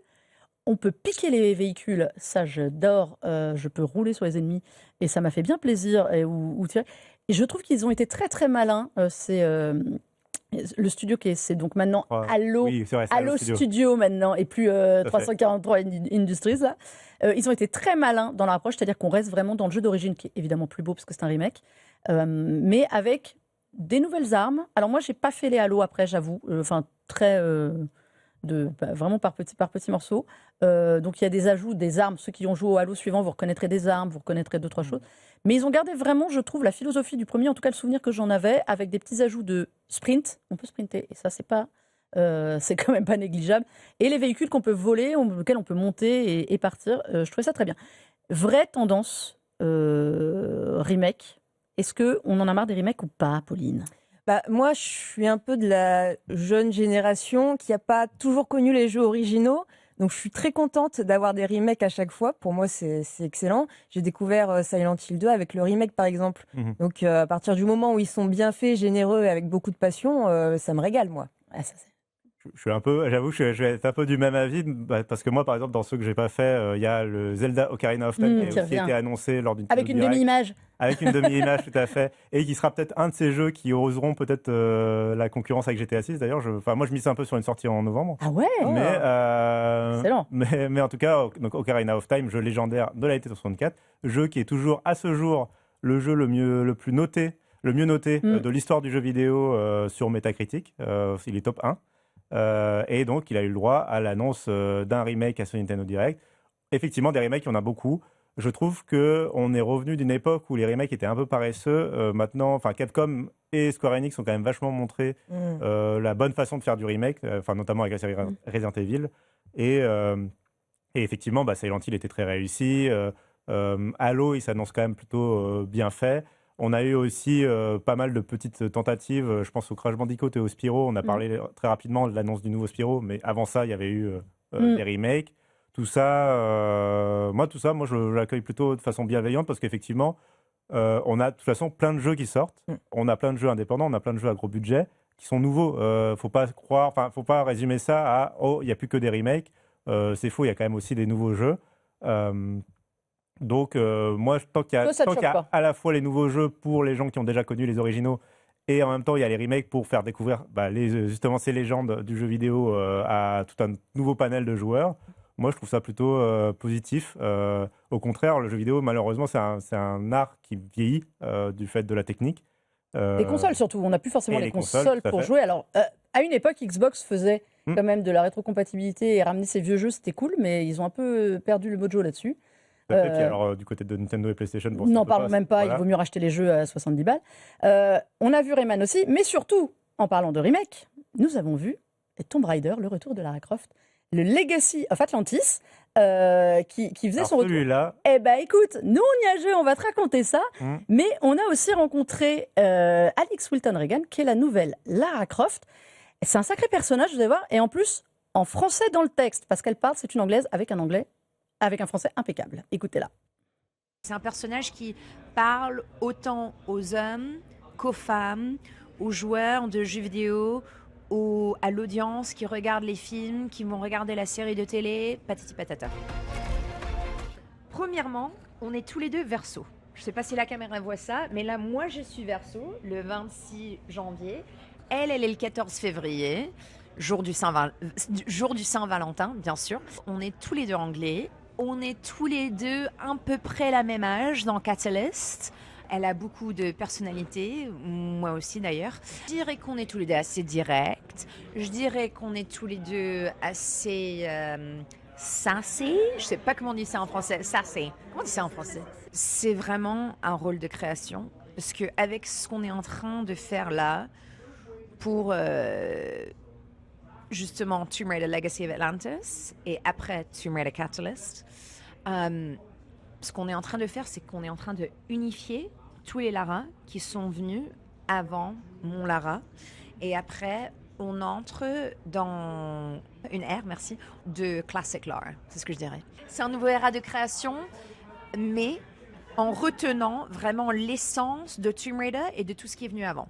On peut piquer les véhicules, ça j'adore, je peux rouler sur les ennemis et ça m'a fait bien plaisir ou tirer. Et je trouve qu'ils ont été très très malins. C'est le studio c'est donc maintenant Halo, Halo Studio maintenant et plus 343 Industries là. Ils ont été très malins dans leur approche, c'est-à-dire qu'on reste vraiment dans le jeu d'origine qui est évidemment plus beau parce que c'est un remake, mais avec des nouvelles armes. Alors moi j'ai pas fait les Halo après, j'avoue, vraiment par petits morceaux. Donc il y a des ajouts, des armes. Ceux qui ont joué au Halo suivant, vous reconnaîtrez des armes, vous reconnaîtrez 2-3 choses. Mais ils ont gardé vraiment, je trouve, la philosophie du premier, en tout cas le souvenir que j'en avais, avec des petits ajouts de sprint. On peut sprinter, et ça c'est quand même pas négligeable. Et les véhicules qu'on peut voler, auxquels on peut monter et partir. Je trouvais ça très bien. Vraie tendance remake. Est-ce qu'on en a marre des remakes ou pas, Pauline ? Moi, je suis un peu de la jeune génération qui n'a pas toujours connu les jeux originaux. Donc, je suis très contente d'avoir des remakes à chaque fois. Pour moi, c'est excellent. J'ai découvert Silent Hill 2 avec le remake, par exemple. Donc, à partir du moment où ils sont bien faits, généreux et avec beaucoup de passion, ça me régale, moi. J'avoue, je vais être un peu du même avis, parce que moi, par exemple, dans ceux que j'ai pas fait, il y a le Zelda Ocarina of Time qui a aussi été annoncé lors d'une avec une demi-image. Avec une demi-image, tout à fait, et qui sera peut-être un de ces jeux qui oseront peut-être la concurrence avec GTA 6. D'ailleurs, moi, je mise un peu sur une sortie en novembre. Ah ouais. Excellent. Mais en tout cas, donc Ocarina of Time, jeu légendaire de la Nintendo 64, jeu qui est toujours à ce jour le jeu le mieux noté de l'histoire du jeu vidéo sur Metacritic. Il est top 1. Et donc, il a eu le droit à l'annonce d'un remake à ce Nintendo Direct. Effectivement, des remakes, il y en a beaucoup. Je trouve qu'on est revenu d'une époque où les remakes étaient un peu paresseux. Maintenant, Capcom et Square Enix ont quand même vachement montré la bonne façon de faire du remake, notamment avec la série Resident Evil. Et effectivement, Silent Hill était très réussi. Halo, il s'annonce quand même plutôt bien fait. On a eu aussi pas mal de petites tentatives. Je pense au Crash Bandicoot et au Spyro. On a parlé très rapidement de l'annonce du nouveau Spyro, mais avant ça, il y avait eu des remakes. Tout ça, moi, je l'accueille plutôt de façon bienveillante parce qu'effectivement, on a de toute façon plein de jeux qui sortent. On a plein de jeux indépendants, on a plein de jeux à gros budget qui sont nouveaux. Faut pas résumer ça à il n'y a plus que des remakes. C'est faux, il y a quand même aussi des nouveaux jeux. Donc, moi, tant qu'il y a à la fois les nouveaux jeux pour les gens qui ont déjà connu les originaux et en même temps, il y a les remakes pour faire découvrir justement ces légendes du jeu vidéo à tout un nouveau panel de joueurs. Moi, je trouve ça plutôt positif. Au contraire, le jeu vidéo, malheureusement, c'est un art qui vieillit du fait de la technique. Les consoles, surtout. On n'a plus forcément les consoles pour jouer. Alors, à une époque, Xbox faisait quand même de la rétrocompatibilité et ramener ses vieux jeux, c'était cool, mais ils ont un peu perdu le mojo là-dessus. Puis alors, du côté de Nintendo et PlayStation, n'en parlons même pas, voilà. Il vaut mieux racheter les jeux à 70 balles. On a vu Rayman aussi, mais surtout, en parlant de remake, nous avons vu Tomb Raider, le retour de Lara Croft, le Legacy of Atlantis, qui faisait son retour. Celui-là... écoute, nous on y a joué, on va te raconter ça, mais on a aussi rencontré Alix Wilton Regan, qui est la nouvelle Lara Croft. C'est un sacré personnage, vous allez voir, et en plus, en français dans le texte, parce qu'elle parle, c'est une anglaise avec un anglais, avec un français impeccable. Écoutez-la. C'est un personnage qui parle autant aux hommes qu'aux femmes, aux joueurs de jeux vidéo, à l'audience qui regarde les films, qui vont regarder la série de télé, patati patata. Premièrement, on est tous les deux Verseau. Je ne sais pas si la caméra voit ça, mais là, moi, je suis Verseau, le 26 janvier. Elle est le 14 février, jour du Saint-Valentin, bien sûr. On est tous les deux anglais. On est tous les deux à peu près la même âge dans Catalyst. Elle a beaucoup de personnalité, moi aussi d'ailleurs. Je dirais qu'on est tous les deux assez directs. Je dirais qu'on est tous les deux assez sassy. Je sais pas comment on dit ça en français. Sassy. Comment on dit ça en français? C'est vraiment un rôle de création. Parce qu'avec ce qu'on est en train de faire là, pour justement Tomb Raider Legacy of Atlantis et après Tomb Raider Catalyst, ce qu'on est en train de faire, c'est qu'on est en train de unifier tous les Lara qui sont venus avant mon Lara. Et après, on entre dans une ère, merci, de classic Lara. C'est ce que je dirais. C'est un nouveau ère de création, mais en retenant vraiment l'essence de Tomb Raider et de tout ce qui est venu avant.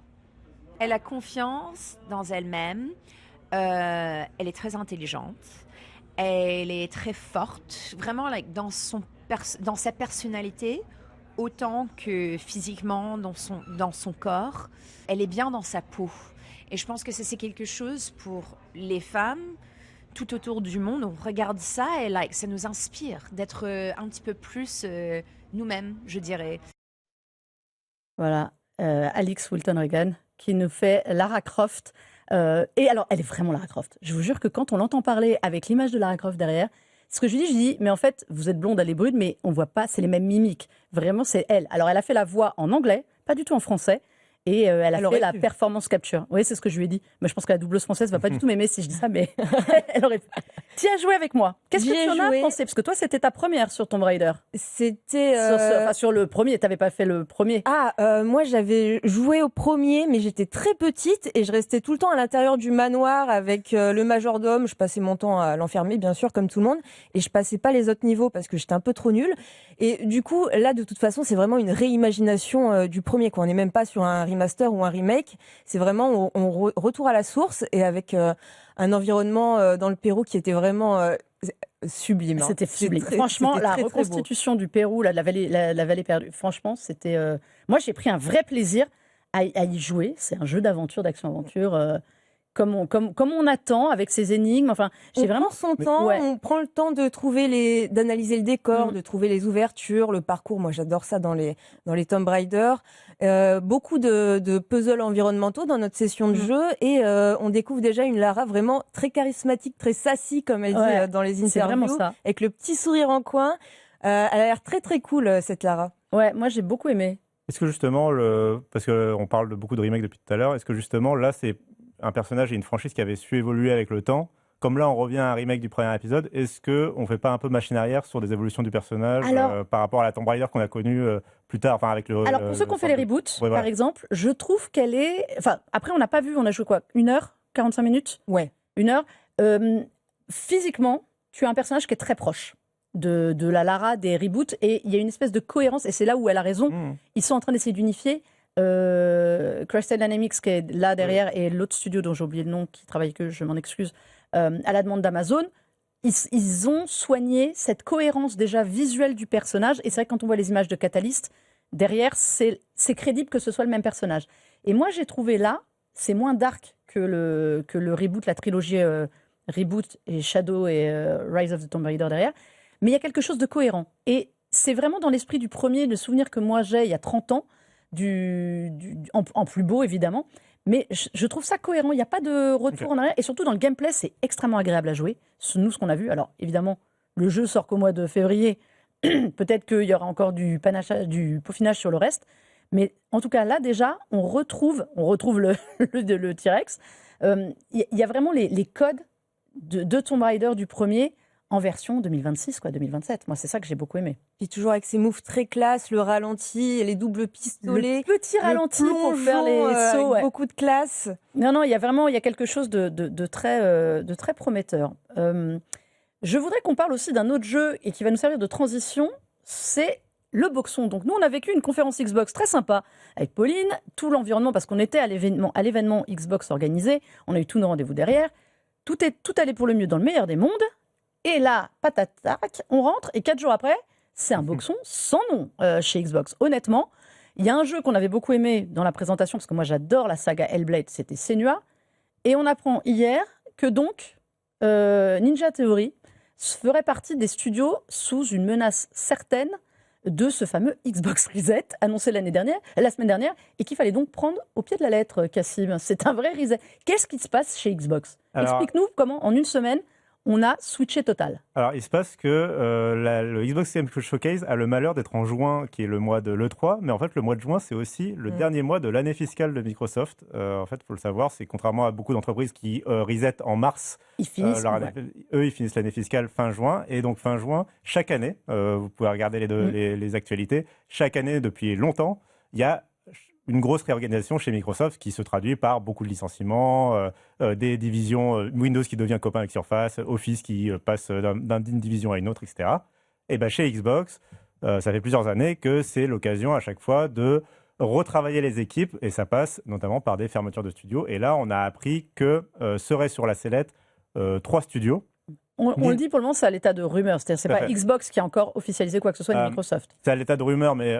Elle a confiance dans elle-même. Elle est très intelligente. Elle est très forte. Vraiment, dans sa personnalité, autant que physiquement, dans son corps. Elle est bien dans sa peau. Et je pense que c'est quelque chose pour les femmes tout autour du monde. On regarde ça et ça nous inspire d'être un petit peu plus nous-mêmes, je dirais. Voilà, Alix Wilton-Regan qui nous fait Lara Croft. Et alors, elle est vraiment Lara Croft. Je vous jure que quand on l'entend parler avec l'image de Lara Croft derrière, ce que je dis, mais en fait, vous êtes blonde, elle est brune, mais on voit pas, c'est les mêmes mimiques. Vraiment, c'est elle. Alors, elle a fait la voix en anglais, pas du tout en français. Et elle a fait la performance capture. Oui, c'est ce que je lui ai dit. Mais je pense que la doubleuse française va pas du tout m'aimer si je dis ça, mais elle aurait pu. Tu as joué avec moi. Qu'est-ce que tu en as pensé? Parce que toi, c'était ta première sur Tomb Raider. C'était... Sur le premier, t'avais pas fait le premier. Moi, j'avais joué au premier, mais j'étais très petite et je restais tout le temps à l'intérieur du manoir avec le majordome. Je passais mon temps à l'enfermer, bien sûr, comme tout le monde. Et je passais pas les autres niveaux parce que j'étais un peu trop nulle. Et du coup, là, de toute façon, c'est vraiment une réimagination du premier, quoi. On n'est même pas sur un remaster ou un remake. C'est vraiment, on retour à la source et avec un environnement dans le Pérou qui était vraiment sublime. C'était sublime. Franchement, la reconstitution du Pérou, là, la vallée perdue, franchement, c'était... Moi, j'ai pris un vrai plaisir à y jouer. C'est un jeu d'aventure, d'action-aventure... Comme on attend avec ces énigmes. Enfin, j'ai vraiment son temps. Ouais. On prend le temps de d'analyser le décor, de trouver les ouvertures, le parcours. Moi, j'adore ça dans les Tomb Raider. Beaucoup de puzzles environnementaux dans notre session de jeu et on découvre déjà une Lara vraiment très charismatique, très sassy comme elle dit dans les interviews. C'est vraiment ça. Avec le petit sourire en coin. Elle a l'air très très cool cette Lara. Ouais, moi j'ai beaucoup aimé. Est-ce que justement, parce qu'on parle de beaucoup de remakes depuis tout à l'heure, est-ce que justement là c'est un personnage et une franchise qui avait su évoluer avec le temps? Comme là, on revient à un remake du premier épisode, est-ce qu'on ne fait pas un peu machine arrière sur des évolutions du personnage par rapport à la Tomb Raider qu'on a connue plus tard, enfin avec le... Alors, pour ceux qui ont fait les reboots, ouais, par exemple, je trouve qu'elle est... Enfin, après, on n'a pas vu, on a joué quoi? 1 heure 45 minutes? Ouais. 1 heure. Physiquement, tu as un personnage qui est très proche de la Lara des reboots et il y a une espèce de cohérence et c'est là où elle a raison. Ils sont en train d'essayer d'unifier... Crystal Dynamics qui est là derrière et l'autre studio dont j'ai oublié le nom qui travaille avec eux, je m'en excuse, à la demande d'Amazon, ils ont soigné cette cohérence déjà visuelle du personnage et c'est vrai que quand on voit les images de Catalyst derrière c'est crédible que ce soit le même personnage et moi j'ai trouvé là c'est moins dark que le reboot, la trilogie Reboot et Shadow et Rise of the Tomb Raider derrière, mais il y a quelque chose de cohérent et c'est vraiment dans l'esprit du premier, le souvenir que moi j'ai il y a 30 ans en plus beau évidemment, mais je trouve ça cohérent, il n'y a pas de retour en arrière et surtout dans le gameplay c'est extrêmement agréable à jouer, nous ce qu'on a vu, alors évidemment le jeu sort qu'au mois de février, peut-être qu'il y aura encore du peaufinage sur le reste, mais en tout cas là déjà on retrouve le T-Rex, il y a vraiment les codes de Tomb Raider du premier en version 2026, 2027. Moi, c'est ça que j'ai beaucoup aimé. Puis toujours avec ses moves très classe, le ralenti, les doubles pistolets. Le petit ralenti pour faire les sauts. Avec beaucoup de classe. Non, il y a quelque chose de très prometteur. Je voudrais qu'on parle aussi d'un autre jeu et qui va nous servir de transition. C'est le boxon. Donc nous, on a vécu une conférence Xbox très sympa avec Pauline, tout l'environnement, parce qu'on était à l'événement Xbox organisé, on a eu tous nos rendez-vous derrière, tout allait pour le mieux dans le meilleur des mondes, et là, patatac, on rentre, et 4 jours après, c'est un boxon sans nom chez Xbox. Honnêtement, il y a un jeu qu'on avait beaucoup aimé dans la présentation, parce que moi j'adore la saga Hellblade, c'était Senua, et on apprend hier que donc Ninja Theory ferait partie des studios sous une menace certaine de ce fameux Xbox Reset annoncé la semaine dernière, et qu'il fallait donc prendre au pied de la lettre, Cassim. C'est un vrai reset. Qu'est-ce qui se passe chez Xbox? Explique-nous comment, en une semaine, on a switché total. Alors, il se passe que le Xbox Game Showcase a le malheur d'être en juin, qui est le mois de l'E3, mais en fait, le mois de juin, c'est aussi le dernier mois de l'année fiscale de Microsoft. En fait, il faut le savoir, c'est contrairement à beaucoup d'entreprises qui reset en mars, ils finissent ils finissent l'année fiscale fin juin, et donc fin juin, chaque année, vous pouvez regarder les actualités, chaque année, depuis longtemps, il y a une grosse réorganisation chez Microsoft qui se traduit par beaucoup de licenciements, des divisions, Windows qui devient copain avec Surface, Office qui passe d'une division à une autre, etc. Et ben chez Xbox, ça fait plusieurs années que c'est l'occasion à chaque fois de retravailler les équipes, et ça passe notamment par des fermetures de studios. Et là, on a appris que seraient sur la sellette 3 studios. On le dit pour le moment, c'est à l'état de rumeur. C'est-à-dire, c'est pas Xbox qui a encore officialisé quoi que ce soit, ni Microsoft. C'est à l'état de rumeur, mais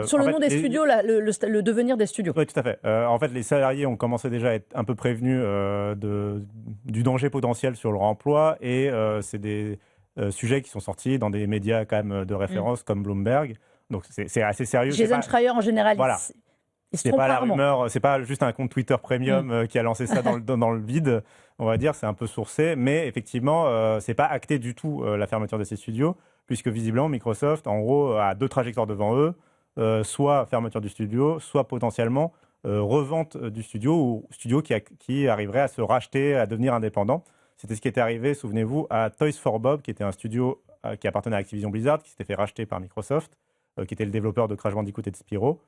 sur le nom des studios, le devenir des studios. Oui, tout à fait. En fait, les salariés ont commencé déjà à être un peu prévenus du danger potentiel sur leur emploi, et c'est des sujets qui sont sortis dans des médias quand même de référence comme Bloomberg. Donc c'est assez sérieux. Jason Schreier en général. Voilà. C'est pas la rumeur, c'est pas juste un compte Twitter premium qui a lancé ça dans le vide, on va dire, c'est un peu sourcé, mais effectivement, c'est pas acté du tout la fermeture de ces studios, puisque visiblement Microsoft, en gros, a 2 trajectoires devant eux, soit fermeture du studio, soit potentiellement revente du studio, ou studio qui arriverait à se racheter, à devenir indépendant. C'était ce qui était arrivé, souvenez-vous, à Toys for Bob, qui était un studio qui appartenait à Activision Blizzard, qui s'était fait racheter par Microsoft, qui était le développeur de Crash Bandicoot et de Spyro.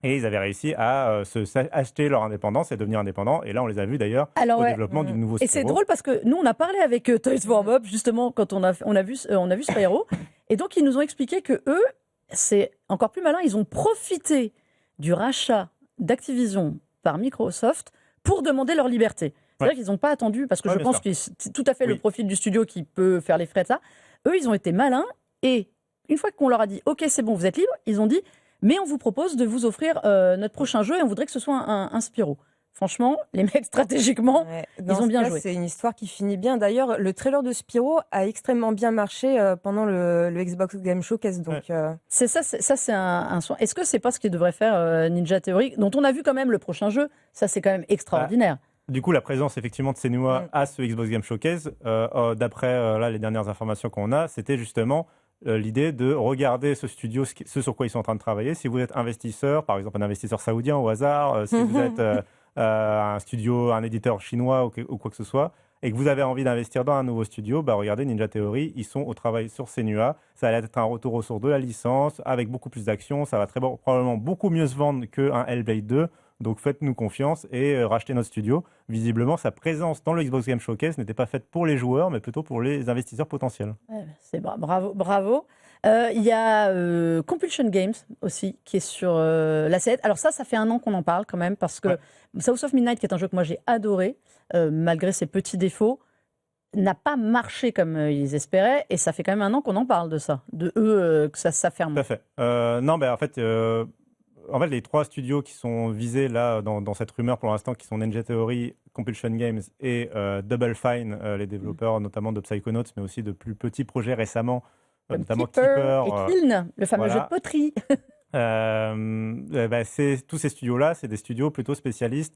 Et ils avaient réussi à acheter leur indépendance et devenir indépendants. Et là, on les a vus d'ailleurs au développement du nouveau Spyro. Et c'est drôle parce que nous, on a parlé avec Toys for Bob, justement, quand on a vu Spyro. Et donc, ils nous ont expliqué que eux, c'est encore plus malin. Ils ont profité du rachat d'Activision par Microsoft pour demander leur liberté. C'est-à-dire qu'ils n'ont pas attendu, parce que je pense que c'est tout à fait le profil du studio qui peut faire les frais de ça. Eux, ils ont été malins. Et une fois qu'on leur a dit « Ok, c'est bon, vous êtes libre », ils ont dit « Mais on vous propose de vous offrir notre prochain jeu et on voudrait que ce soit un Spyro ». Franchement, les mecs, stratégiquement, ils ont bien joué. C'est une histoire qui finit bien. D'ailleurs, le trailer de Spyro a extrêmement bien marché pendant le Xbox Game Showcase. Donc, c'est ça, c'est un soin. Est-ce que c'est pas ce qu'il devrait faire Ninja Theory, dont on a vu quand même le prochain jeu? Ça, c'est quand même extraordinaire. Du coup, la présence effectivement de Senua à ce Xbox Game Showcase, d'après les dernières informations qu'on a, c'était justement l'idée de regarder ce studio, ce sur quoi ils sont en train de travailler. Si vous êtes investisseur, par exemple un investisseur saoudien au hasard, si vous êtes un studio, un éditeur chinois ou quoi que ce soit, et que vous avez envie d'investir dans un nouveau studio, regardez Ninja Theory, ils sont au travail sur Senua. Ça va être un retour aux sources de la licence, avec beaucoup plus d'actions. Ça va probablement beaucoup mieux se vendre qu'un Hellblade 2. Donc faites-nous confiance et rachetez notre studio. Visiblement, sa présence dans le Xbox Game Showcase n'était pas faite pour les joueurs, mais plutôt pour les investisseurs potentiels. C'est bravo. Il y a Compulsion Games aussi, qui est sur la sellette. Alors ça fait 1 an qu'on en parle quand même, parce que South of Midnight, qui est un jeu que moi j'ai adoré, malgré ses petits défauts, n'a pas marché comme ils espéraient, et ça fait quand même 1 an qu'on en parle de ça, de eux, que ça ferme. Tout à fait. En fait, les 3 studios qui sont visés là dans cette rumeur pour l'instant, qui sont Ninja Theory, Compulsion Games et Double Fine, les développeurs notamment de Psychonauts, mais aussi de plus petits projets récemment, notamment Keeper et Kiln, le fameux jeu de poterie. Tous ces studios-là, c'est des studios plutôt spécialistes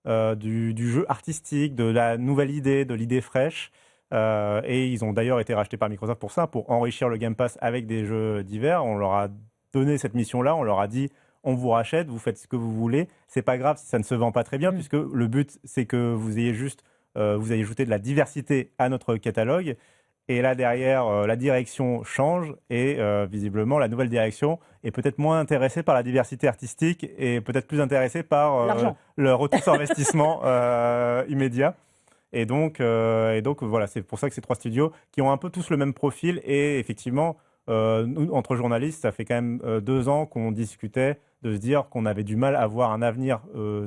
du jeu artistique, de la nouvelle idée, de l'idée fraîche. Et ils ont d'ailleurs été rachetés par Microsoft pour ça, pour enrichir le Game Pass avec des jeux divers. On leur a donné cette mission-là, on leur a dit on vous rachète, vous faites ce que vous voulez. C'est pas grave si ça ne se vend pas très bien, puisque le but, c'est que vous ayez vous ayez ajouté de la diversité à notre catalogue. Et là, derrière, la direction change et visiblement, la nouvelle direction est peut-être moins intéressée par la diversité artistique et peut-être plus intéressée par le retour sur investissement immédiat. Et donc voilà, c'est pour ça que ces 3 studios qui ont un peu tous le même profil et effectivement, nous, entre journalistes, ça fait quand même 2 ans qu'on discutait de se dire qu'on avait du mal à voir un avenir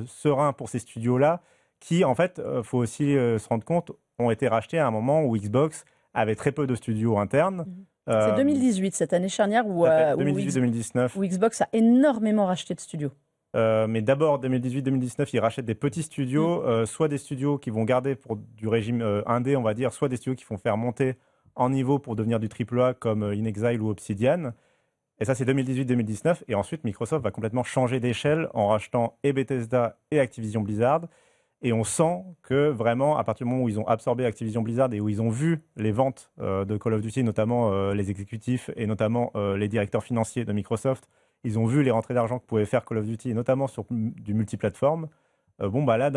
serein pour ces studios-là, qui, en fait, faut aussi se rendre compte, ont été rachetés à un moment où Xbox avait très peu de studios internes. C'est 2018, cette année charnière où 2018-2019. où Xbox a énormément racheté de studios. Mais d'abord, 2018-2019, ils rachètent des petits studios, soit des studios qui vont garder pour du régime indé, on va dire, soit des studios qui vont faire monter en niveau pour devenir du AAA comme InXile ou Obsidian. Et ça, c'est 2018-2019. Et ensuite, Microsoft va complètement changer d'échelle en rachetant et Bethesda et Activision Blizzard. Et on sent que vraiment, à partir du moment où ils ont absorbé Activision Blizzard et où ils ont vu les ventes de Call of Duty, notamment les exécutifs et notamment les directeurs financiers de Microsoft, ils ont vu les rentrées d'argent que pouvait faire Call of Duty, notamment sur du multiplateforme. Là,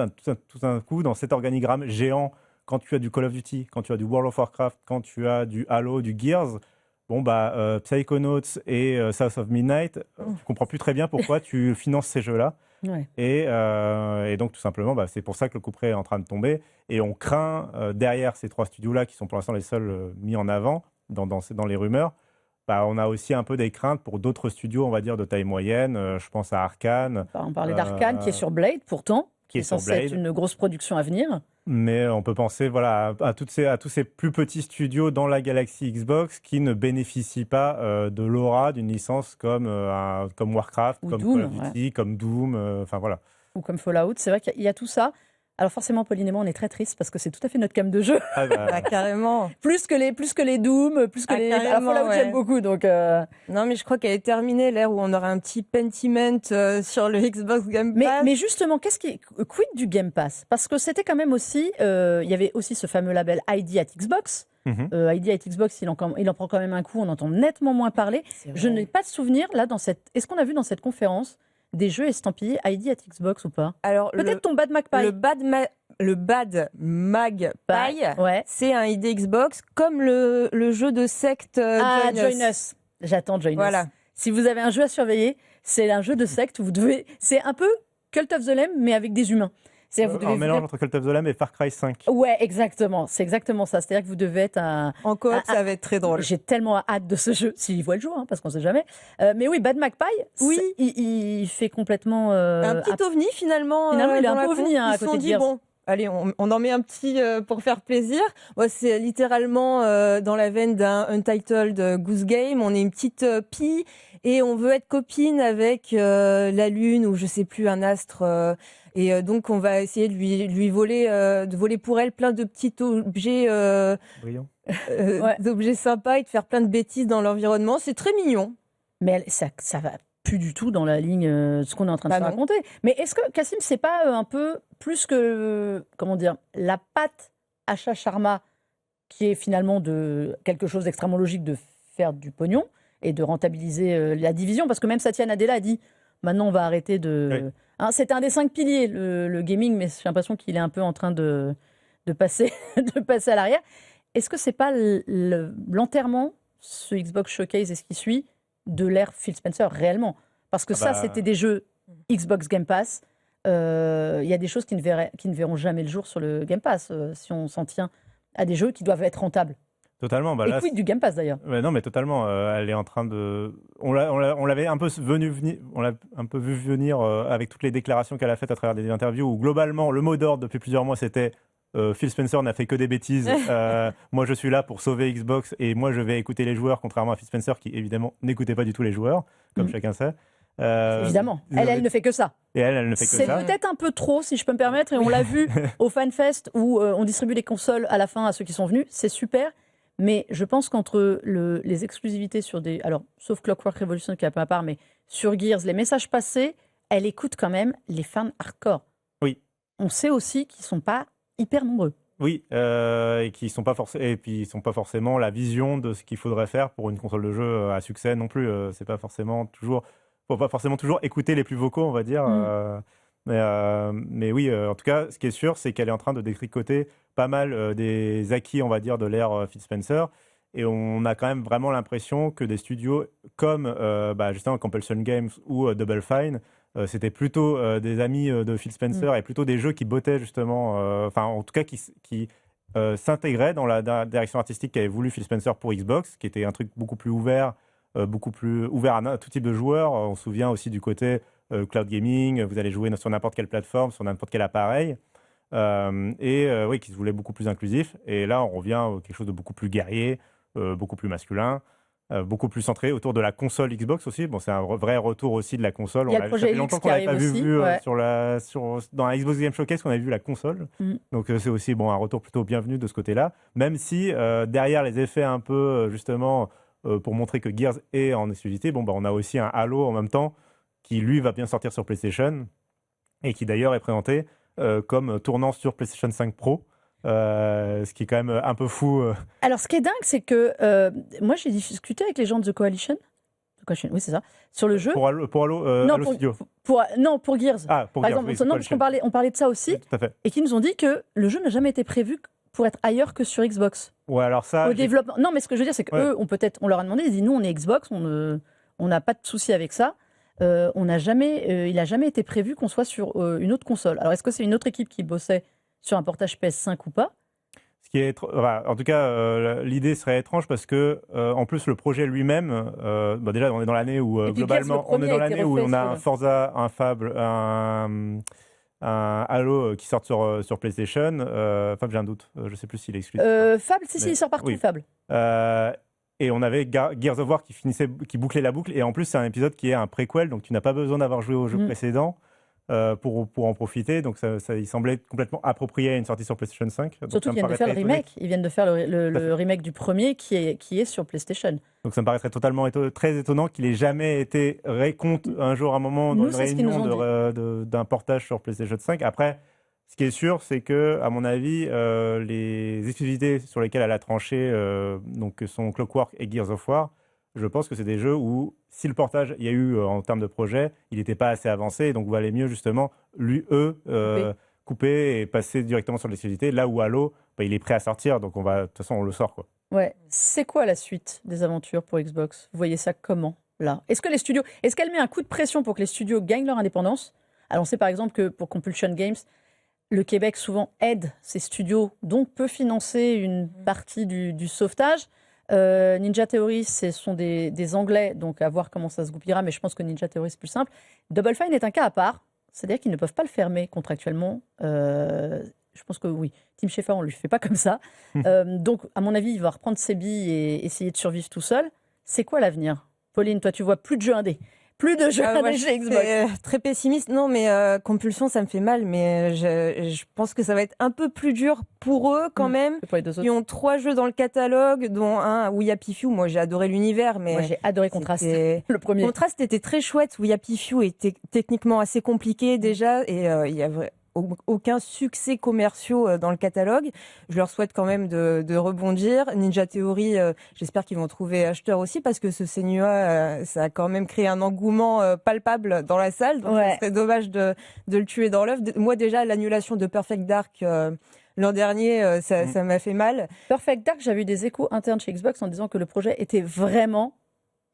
tout d'un coup, dans cet organigramme géant, quand tu as du Call of Duty, quand tu as du World of Warcraft, quand tu as du Halo, du Gears, Psychonauts et South of Midnight, tu comprends plus très bien pourquoi tu finances ces jeux-là. Ouais. Et donc, tout simplement, c'est pour ça que le couperet est en train de tomber. Et on craint, derrière ces 3 studios-là, qui sont pour l'instant les seuls mis en avant dans les rumeurs, on a aussi un peu des craintes pour d'autres studios, on va dire, de taille moyenne. Je pense à Arcane. On parlait d'Arcane, qui est sur Blade, pourtant, qui est censé être une grosse production à venir. Mais on peut penser à tous ces plus petits studios dans la galaxie Xbox qui ne bénéficient pas de l'aura d'une licence comme Warcraft, ou comme Doom, Call of Duty, comme Doom, voilà. Ou comme Fallout. C'est vrai qu'il y a tout ça. Alors forcément, Pauline et moi, on est très tristes parce que c'est tout à fait notre cam de jeu. Carrément. plus que les Doom, plus que les... Alors Fallout, j'aime beaucoup, donc... Non, mais je crois qu'elle est terminée, l'ère où on aura un petit Pentiment sur le Xbox Game Pass. Mais justement, quid du Game Pass? Parce que c'était quand même aussi... il y avait aussi ce fameux label ID at Xbox. ID at Xbox, il en prend quand même un coup, on entend nettement moins parler. Je n'ai pas de souvenir, là, Est-ce qu'on a vu dans cette conférence des jeux estampillés ID at Xbox ou pas? Alors, peut-être ton Bad Magpie. Le Bad Magpie, ouais. C'est un ID Xbox, comme le jeu de secte Join Us. J'attends Join Us. Si vous avez un jeu à surveiller, c'est un jeu de secte où vous devez... C'est un peu Cult of the Lamb, mais avec des humains. Un mélange entre Cult of the Lamb et Far Cry 5. Ouais, exactement. C'est exactement ça. C'est-à-dire que vous devez être en coop, ça va être très drôle. J'ai tellement hâte de ce jeu, s'il voit le jour, parce qu'on ne sait jamais. Mais oui, Bad Magpie, oui. Il fait complètement... un petit ovni, finalement. Finalement, il est un peu ovni à côté de Gears. Bon, allez, on en met un petit pour faire plaisir. C'est littéralement dans la veine d'un Untitled Goose Game. On est une petite pie et on veut être copine avec la lune ou je sais plus, un astre... Et donc, on va essayer de lui voler, de voler pour elle plein de petits objets, brillants, d'objets sympas et de faire plein de bêtises dans l'environnement. C'est très mignon. Mais ça va plus du tout dans la ligne de ce qu'on est en train de se raconter. Mais est-ce que, Cassim, c'est pas un peu plus que, comment dire, la patte Asha Sharma, qui est finalement de quelque chose d'extrêmement logique de faire du pognon et de rentabiliser la division? Parce que même Satya Nadella a dit, maintenant, on va arrêter de... Oui. C'est un des 5 piliers, le gaming, mais j'ai l'impression qu'il est un peu en train de passer, à l'arrière. Est-ce que c'est pas l'enterrement, ce Xbox Showcase et ce qui suit, de l'ère Phil Spencer, réellement? Parce que c'était des jeux Xbox Game Pass. Il y a des choses qui ne verront jamais le jour sur le Game Pass, si on s'en tient à des jeux qui doivent être rentables. Totalement. Et quid du Game Pass d'ailleurs? Non, mais totalement. Elle est en train de. On l'avait un peu vu venir avec toutes les déclarations qu'elle a faites à travers des interviews où globalement le mot d'ordre depuis plusieurs mois c'était Phil Spencer n'a fait que des bêtises. Moi je suis là pour sauver Xbox et moi je vais écouter les joueurs, contrairement à Phil Spencer qui évidemment n'écoutait pas du tout les joueurs, comme chacun sait. Évidemment. Elle ne fait que ça. Et elle ne fait que ça. C'est peut-être un peu trop, si je peux me permettre, et on l'a vu au FanFest où on distribue les consoles à la fin à ceux qui sont venus. C'est super. Mais je pense qu'entre les exclusivités sur des... Alors, sauf Clockwork Revolution qui est un peu à part, mais sur Gears, les messages passés, elle écoute quand même les fans hardcore. Oui. On sait aussi qu'ils ne sont pas hyper nombreux. Oui, et qui sont pas forcément la vision de ce qu'il faudrait faire pour une console de jeu à succès non plus. C'est pas forcément toujours... Faut pas forcément toujours écouter les plus vocaux, on va dire. Mais oui, en tout cas, ce qui est sûr, c'est qu'elle est en train de détricoter pas mal des acquis, on va dire, de l'ère Phil Spencer. Et on a quand même vraiment l'impression que des studios comme justement Compulsion Games ou Double Fine, c'était plutôt des amis de Phil Spencer et plutôt des jeux qui bottaient justement, en tout cas qui s'intégrait dans la direction artistique qu'avait voulu Phil Spencer pour Xbox, qui était un truc beaucoup plus ouvert à tout type de joueurs. On se souvient aussi du côté cloud gaming, vous allez jouer sur n'importe quelle plateforme, sur n'importe quel appareil, oui, qui se voulait beaucoup plus inclusif. Et là, on revient à quelque chose de beaucoup plus guerrier, beaucoup plus masculin. Beaucoup plus centré autour de la console Xbox aussi. Bon, c'est un vrai retour aussi de la console. Il y a le projet ça fait longtemps X qu'on qui n'avait pas arrive vu aussi, dans la Xbox Game Showcase qu'on avait vu la console. Donc c'est aussi un retour plutôt bienvenu de ce côté-là. Même si derrière les effets un peu justement pour montrer que Gears est en exclusivité, on a aussi un Halo en même temps qui lui va bien sortir sur PlayStation et qui d'ailleurs est présenté comme tournant sur PlayStation 5 Pro. Ce qui est quand même un peu fou. Alors, ce qui est dingue, c'est que moi, j'ai discuté avec les gens de The Coalition. Oui, c'est ça. Sur le jeu. Pour Halo Studio. Pour Gears. Ah, pour Par Gears, exemple, parce qu'on parlait de ça aussi. Oui, tout à fait. Et qui nous ont dit que le jeu n'a jamais été prévu pour être ailleurs que sur Xbox. Ouais, alors ça. Au développement. Non, mais ce que je veux dire, c'est qu'eux, on leur a demandé, ils disent, nous, on est Xbox, on n'a pas de souci avec ça. Il n'a jamais été prévu qu'on soit sur une autre console. Alors, est-ce que c'est une autre équipe qui bossait sur un portage PS5 ou pas? Ce qui est en tout cas, l'idée serait étrange parce que, en plus, le projet lui-même, déjà, on est dans l'année où, globalement, on est dans l'année où on a un Forza, un Fable, un Halo qui sortent sur PlayStation. Fable, j'ai un doute. Je ne sais plus s'il est exclusif. Fable, si, il sort partout, oui. Fable. Et on avait Gears of War qui bouclait la boucle. Et en plus, c'est un épisode qui est un préquel, donc tu n'as pas besoin d'avoir joué au jeu précédent. Pour en profiter, donc il semblait complètement approprié à une sortie sur PlayStation 5. Donc surtout qu'ils viennent de faire le remake. Ils viennent de faire le remake du premier qui est sur PlayStation. Donc ça me paraîtrait totalement très étonnant qu'il ait jamais été récompte un jour, à un moment, dans une réunion d'un portage sur PlayStation 5. Après, ce qui est sûr, c'est que, à mon avis, les exclusivités sur lesquelles elle a tranché, donc sont Clockwork et Gears of War, je pense que c'est des jeux où, si le portage il y a eu en termes de projet, il n'était pas assez avancé, donc il valait mieux justement couper et passer directement sur l'exclusivité, là où Halo, il est prêt à sortir, donc de toute façon on le sort, quoi. Ouais. C'est quoi la suite des aventures pour Xbox? Vous voyez ça comment, là? Est-ce qu'elle met un coup de pression pour que les studios gagnent leur indépendance? Alors on sait par exemple que pour Compulsion Games, le Québec souvent aide ces studios, donc peut financer une partie du sauvetage. Ninja Theory, ce sont des Anglais, donc à voir comment ça se goupillera, mais je pense que Ninja Theory, c'est plus simple. Double Fine est un cas à part, c'est-à-dire qu'ils ne peuvent pas le fermer contractuellement. Je pense que oui, Tim Schafer, on ne lui fait pas comme ça. Donc, à mon avis, il va reprendre ses billes et essayer de survivre tout seul. C'est quoi l'avenir? Pauline, toi, tu vois plus de jeux indés. Plus de jeux indés chez Xbox. Très pessimiste. Non, mais Compulsion, ça me fait mal. Mais je pense que ça va être un peu plus dur pour eux quand même. Ils ont 3 jeux dans le catalogue, dont un We Happy Few. Moi, j'ai adoré l'univers. Mais moi, j'ai adoré Contrast, le premier. Contrast était très chouette. We Happy Few était techniquement assez compliqué déjà. Et il y a aucun succès commerciaux dans le catalogue. Je leur souhaite quand même de rebondir. Ninja Theory, j'espère qu'ils vont trouver acheteurs aussi parce que ce Senua, ça a quand même créé un engouement palpable dans la salle. Donc ce serait dommage de le tuer dans l'œuf. Moi déjà, l'annulation de Perfect Dark l'an dernier, ça m'a fait mal. Perfect Dark, j'avais eu des échos internes chez Xbox en disant que le projet était vraiment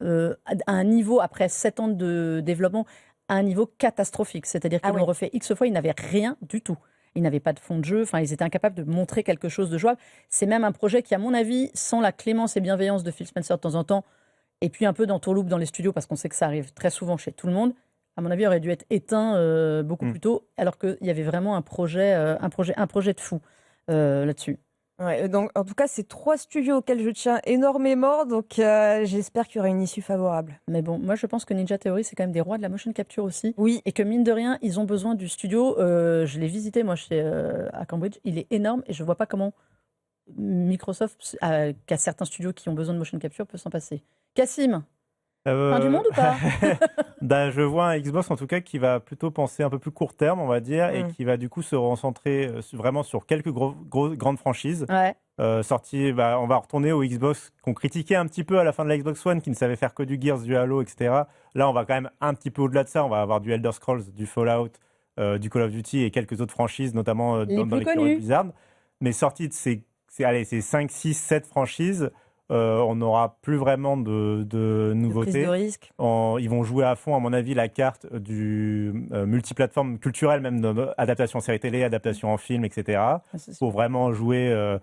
à un niveau, après 7 ans de développement, à un niveau catastrophique. C'est-à-dire qu'ils l'ont refait X fois, ils n'avaient rien du tout. Ils n'avaient pas de fond de jeu, ils étaient incapables de montrer quelque chose de jouable. C'est même un projet qui, à mon avis, sans la clémence et bienveillance de Phil Spencer de temps en temps, et puis un peu d'entourloupe dans les studios, parce qu'on sait que ça arrive très souvent chez tout le monde, à mon avis, aurait dû être éteint beaucoup plus tôt, alors qu'il y avait vraiment un projet de fou là-dessus. Ouais, donc, en tout cas, c'est 3 studios auxquels je tiens énormément, donc j'espère qu'il y aura une issue favorable. Mais bon, moi je pense que Ninja Theory, c'est quand même des rois de la motion capture aussi. Oui. Et que mine de rien, ils ont besoin du studio. Je l'ai visité moi à Cambridge, il est énorme et je vois pas comment Microsoft, qu'à certains studios qui ont besoin de motion capture, peut s'en passer. Cassim, fin du monde ou pas? Je vois un Xbox en tout cas qui va plutôt penser un peu plus court terme, on va dire, et qui va du coup se recentrer vraiment sur quelques grandes franchises. Ouais. On va retourner au Xbox qu'on critiquait un petit peu à la fin de la Xbox One, qui ne savait faire que du Gears, du Halo, etc. Là, on va quand même un petit peu au-delà de ça. On va avoir du Elder Scrolls, du Fallout, du Call of Duty et quelques autres franchises, notamment dans les Blizzard. Mais sorties de ces 5, 6, 7 franchises, on n'aura plus vraiment de De nouveautés. prise de risque. Ils vont jouer à fond, à mon avis, la carte du multiplateforme culturel, même adaptation en série télé, adaptation en film, etc. Pour vraiment jouer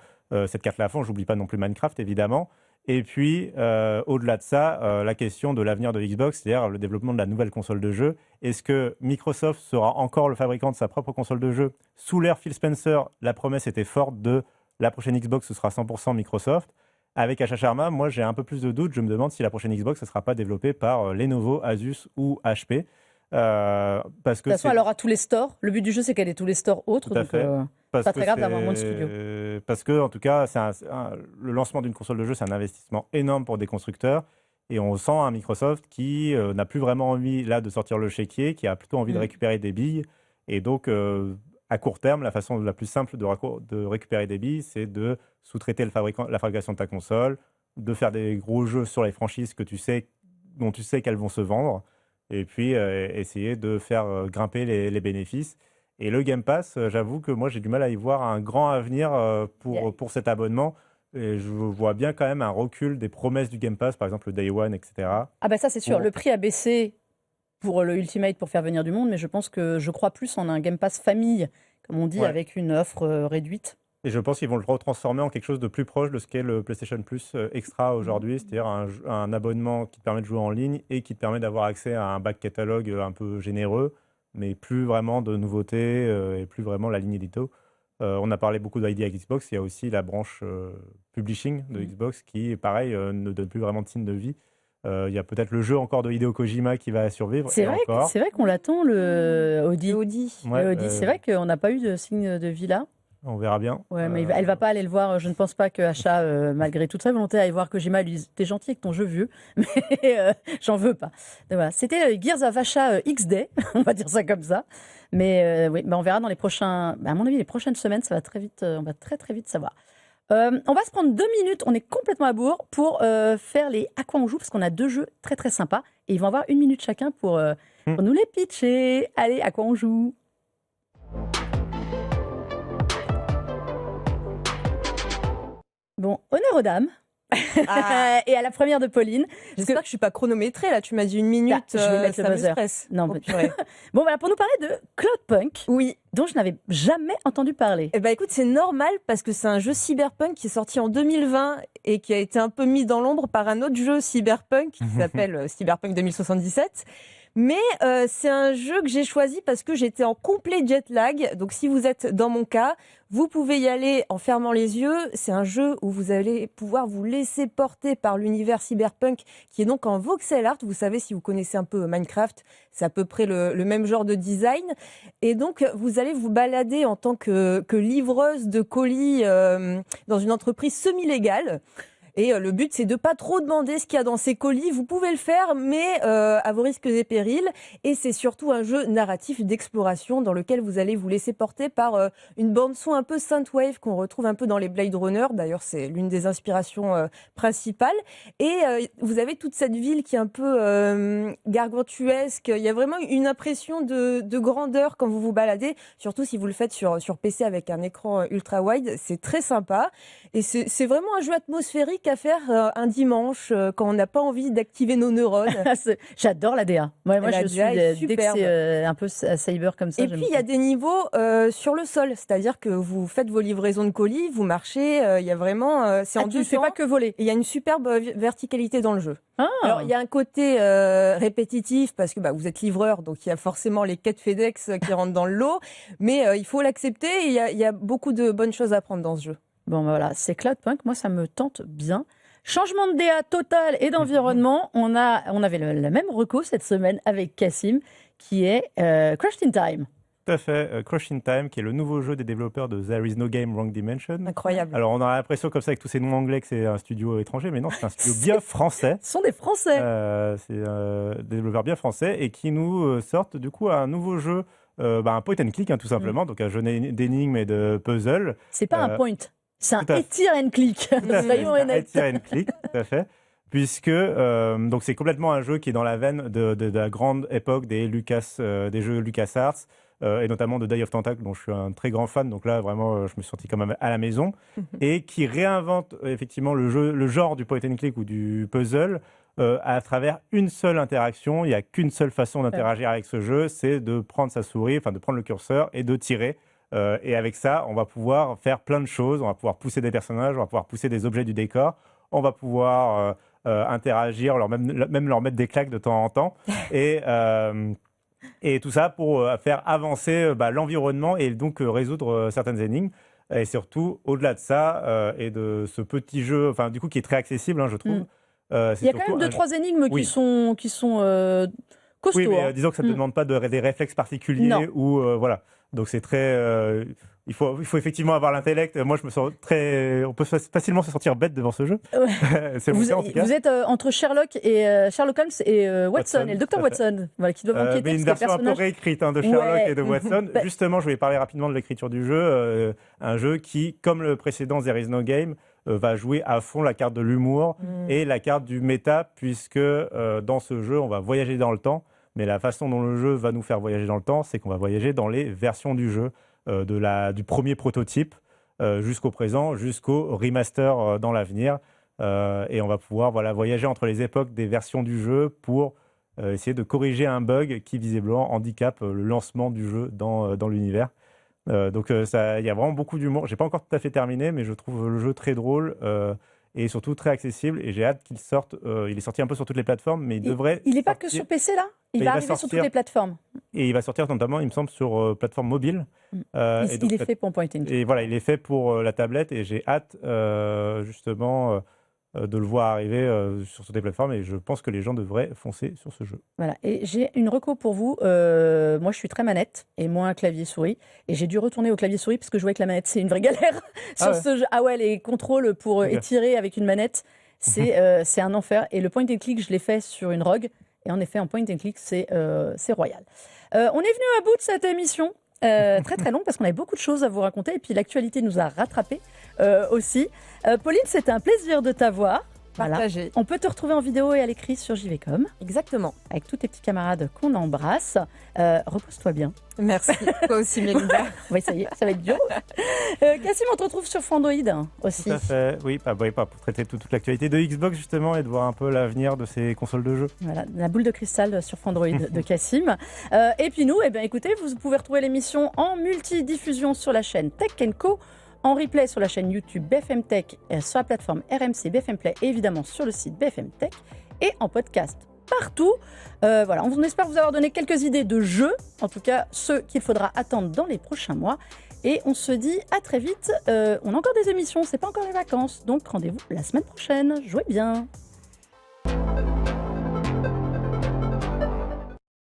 cette carte-là à fond. J'oublie pas non plus Minecraft, évidemment. Et puis, au-delà de ça, la question de l'avenir de Xbox, c'est-à-dire le développement de la nouvelle console de jeu. Est-ce que Microsoft sera encore le fabricant de sa propre console de jeu ? Sous l'ère Phil Spencer, la promesse était forte de la prochaine Xbox, ce sera 100% Microsoft. Avec Asha Sharma, moi j'ai un peu plus de doutes. Je me demande si la prochaine Xbox ne sera pas développée par Lenovo, Asus ou HP. Parce que de toute façon, elle aura tous les stores. Le but du jeu, c'est qu'elle ait tous les stores autres. Tout à Donc, fait. pas très grave d'avoir moins de studios. Parce que, en tout cas, le lancement d'une console de jeu, c'est un investissement énorme pour des constructeurs. Et on sent un Microsoft qui n'a plus vraiment envie là, de sortir le chéquier, qui a plutôt envie de récupérer des billes. Et donc, à court terme, la façon la plus simple de récupérer des billes, c'est de sous-traiter la fabrication de ta console, de faire des gros jeux sur les franchises dont tu sais qu'elles vont se vendre, et puis essayer de faire grimper les bénéfices. Et le Game Pass, j'avoue que moi, j'ai du mal à y voir un grand avenir pour cet abonnement. Et je vois bien quand même un recul des promesses du Game Pass, par exemple le Day One, etc. Ah bah ça, c'est sûr. Le prix a baissé pour le Ultimate pour faire venir du monde, mais je crois plus en un Game Pass famille, comme on dit, avec une offre réduite. Et je pense qu'ils vont le retransformer en quelque chose de plus proche de ce qu'est le PlayStation Plus Extra aujourd'hui, c'est-à-dire un abonnement qui te permet de jouer en ligne et qui te permet d'avoir accès à un back catalogue un peu généreux, mais plus vraiment de nouveautés et plus vraiment la ligne édito. On a parlé beaucoup d'ID Xbox, il y a aussi la branche publishing de Xbox qui, pareil, ne donne plus vraiment de signe de vie. Il y a peut-être le jeu encore de Hideo Kojima qui va survivre. C'est vrai qu'on l'attend, le Audi. C'est vrai qu'on n'a pas eu de signe de vie là. On verra bien. Ouais, mais elle va pas aller le voir. Je ne pense pas que Asha, malgré toute sa volonté, aille voir Kojima, lui dise « T'es gentil avec ton jeu vieux, mais j'en veux pas ». Voilà. C'était Gears of Asha X-Day, on va dire ça comme ça. Mais oui, on verra dans les prochains... à mon avis, les prochaines semaines, ça va très vite. On va très très vite savoir. On va se prendre 2 minutes, on est complètement à bourre, pour faire les à quoi on joue, parce qu'on a 2 jeux très très sympas. Et ils vont avoir 1 minute chacun pour nous les pitcher. Allez, à quoi on joue ? Bon, honneur aux dames. Et à la première de Pauline. J'espère que je suis pas chronométrée là. Tu m'as dit 1 minute. Je vais mettre le buzzer. Non, bon, voilà, pour nous parler de Cloudpunk, dont je n'avais jamais entendu parler. Eh ben, écoute, c'est normal parce que c'est un jeu cyberpunk qui est sorti en 2020 et qui a été un peu mis dans l'ombre par un autre jeu cyberpunk qui s'appelle Cyberpunk 2077. Mais c'est un jeu que j'ai choisi parce que j'étais en complet jet lag. Donc si vous êtes dans mon cas, vous pouvez y aller en fermant les yeux. C'est un jeu où vous allez pouvoir vous laisser porter par l'univers cyberpunk qui est donc en voxel art. Vous savez, si vous connaissez un peu Minecraft, c'est à peu près le même genre de design. Et donc vous allez vous balader en tant que livreuse de colis dans une entreprise semi-légale. Et le but, c'est de pas trop demander ce qu'il y a dans ces colis. Vous pouvez le faire, mais à vos risques et périls. Et c'est surtout un jeu narratif d'exploration dans lequel vous allez vous laisser porter par une bande-son un peu synthwave qu'on retrouve un peu dans les Blade Runner. D'ailleurs, c'est l'une des inspirations principales. Et vous avez toute cette ville qui est un peu gargantuesque. Il y a vraiment une impression de grandeur quand vous vous baladez, surtout si vous le faites sur PC avec un écran ultra-wide. C'est très sympa. Et c'est vraiment un jeu atmosphérique à faire un dimanche quand on n'a pas envie d'activer nos neurones. J'adore la DA. Moi je suis dès que c'est un peu cyber comme ça. Et puis il y a des niveaux sur le sol, c'est-à-dire que vous faites vos livraisons de colis, vous marchez, il y a vraiment c'est en deux temps. Tu ne fais pas que voler. Et il y a une superbe verticalité dans le jeu. Alors il y a un côté répétitif parce que vous êtes livreur, donc il y a forcément les quêtes FedEx qui rentrent dans le lot, mais il faut l'accepter. Et il y a beaucoup de bonnes choses à prendre dans ce jeu. Bon, voilà, c'est Cloudpunk. Moi, ça me tente bien. Changement de DA total et d'environnement. On avait la même reco cette semaine avec Cassim, qui est Crushed in Time. Tout à fait. Crushed in Time, qui est le nouveau jeu des développeurs de There is no game, wrong dimension. Incroyable. Alors, on a l'impression, comme ça, avec tous ces noms anglais, que c'est un studio étranger, mais non, c'est un studio bien français. Ce sont des Français. C'est des développeurs bien français et qui nous sortent, du coup, un nouveau jeu, un point and click, tout simplement. Donc, un jeu d'énigmes et de puzzles. C'est pas un point. C'est un étire and click. Un étire and click, tout à fait. puisque donc c'est complètement un jeu qui est dans la veine de la grande époque des jeux LucasArts, et notamment de Day of Tentacle, dont je suis un très grand fan. Donc là, vraiment, je me suis senti quand même à la maison, et qui réinvente effectivement le genre du point and click ou du puzzle à travers une seule interaction. Il n'y a qu'une seule façon d'interagir avec ce jeu, c'est de prendre sa souris, enfin de prendre le curseur et de tirer. Et avec ça, on va pouvoir faire plein de choses. On va pouvoir pousser des personnages, on va pouvoir pousser des objets du décor, on va pouvoir interagir, même leur mettre des claques de temps en temps. Et tout ça pour faire avancer l'environnement et donc résoudre certaines énigmes. Et surtout, au-delà de ça, et de ce petit jeu, enfin du coup qui est très accessible, je trouve. Il y a quand même 2-3 énigmes qui sont costauds. Oui, mais disons que ça ne te demande pas des réflexes particuliers ou voilà. Donc c'est très. Il faut effectivement avoir l'intellect. Moi, je me sens très. On peut facilement se sentir bête devant ce jeu. Ouais. C'est en tout cas. Vous êtes entre Sherlock Holmes et Watson, et le docteur Watson, voilà, qui doivent enquêter. Mais une version un peu réécrite de Sherlock et de Watson. Justement, je voulais parler rapidement de l'écriture du jeu. Un jeu qui, comme le précédent There Is No Game, va jouer à fond la carte de l'humour et la carte du méta, puisque dans ce jeu, on va voyager dans le temps. Mais la façon dont le jeu va nous faire voyager dans le temps, c'est qu'on va voyager dans les versions du jeu, du premier prototype jusqu'au présent, jusqu'au remaster dans l'avenir. Et on va pouvoir voyager entre les époques des versions du jeu pour essayer de corriger un bug qui visiblement handicape le lancement du jeu dans l'univers. Donc il y a vraiment beaucoup d'humour. J'ai pas encore tout à fait terminé, mais je trouve le jeu très drôle et surtout très accessible. Et j'ai hâte qu'il sorte. Il est sorti un peu sur toutes les plateformes, mais il n'est pas que sur PC là. Il va arriver sur toutes les plateformes. Et il va sortir notamment, il me semble, sur plateforme mobile. Il est fait pour point and click. Et voilà, il est fait pour la tablette. Et j'ai hâte justement de le voir arriver sur toutes les plateformes. Et je pense que les gens devraient foncer sur ce jeu. Voilà. Et j'ai une reco pour vous. Moi, je suis très manette et moins clavier-souris. Et j'ai dû retourner au clavier-souris parce que jouer avec la manette, c'est une vraie galère sur ce jeu. Ah ouais, les contrôles pour étirer avec une manette, c'est un enfer. Et le point and click, je l'ai fait sur une ROG. Et en effet, en point and click, c'est royal. On est venu à bout de cette émission. Très très longue parce qu'on avait beaucoup de choses à vous raconter. Et puis l'actualité nous a rattrapés aussi. Pauline, c'était un plaisir de t'avoir. Partagé. Voilà. On peut te retrouver en vidéo et à l'écrit sur JVcom. Exactement. Avec tous tes petits camarades qu'on embrasse. Repose-toi bien. Merci. Toi aussi, Mélinda. On va essayer, ça va être dur. Cassim, on te retrouve sur Frandroid aussi. Tout à fait. Oui, pour traiter toute l'actualité de Xbox justement et de voir un peu l'avenir de ces consoles de jeu. Voilà, la boule de cristal sur Frandroid de Cassim. Et puis nous, écoutez, vous pouvez retrouver l'émission en multidiffusion sur la chaîne Tech & Co, en replay sur la chaîne YouTube BFM Tech, sur la plateforme RMC BFM Play et évidemment sur le site BFM Tech et en podcast partout. Voilà, on espère vous avoir donné quelques idées de jeux, en tout cas ceux qu'il faudra attendre dans les prochains mois. Et on se dit à très vite. On a encore des émissions, c'est pas encore les vacances, donc rendez-vous la semaine prochaine. Jouez bien.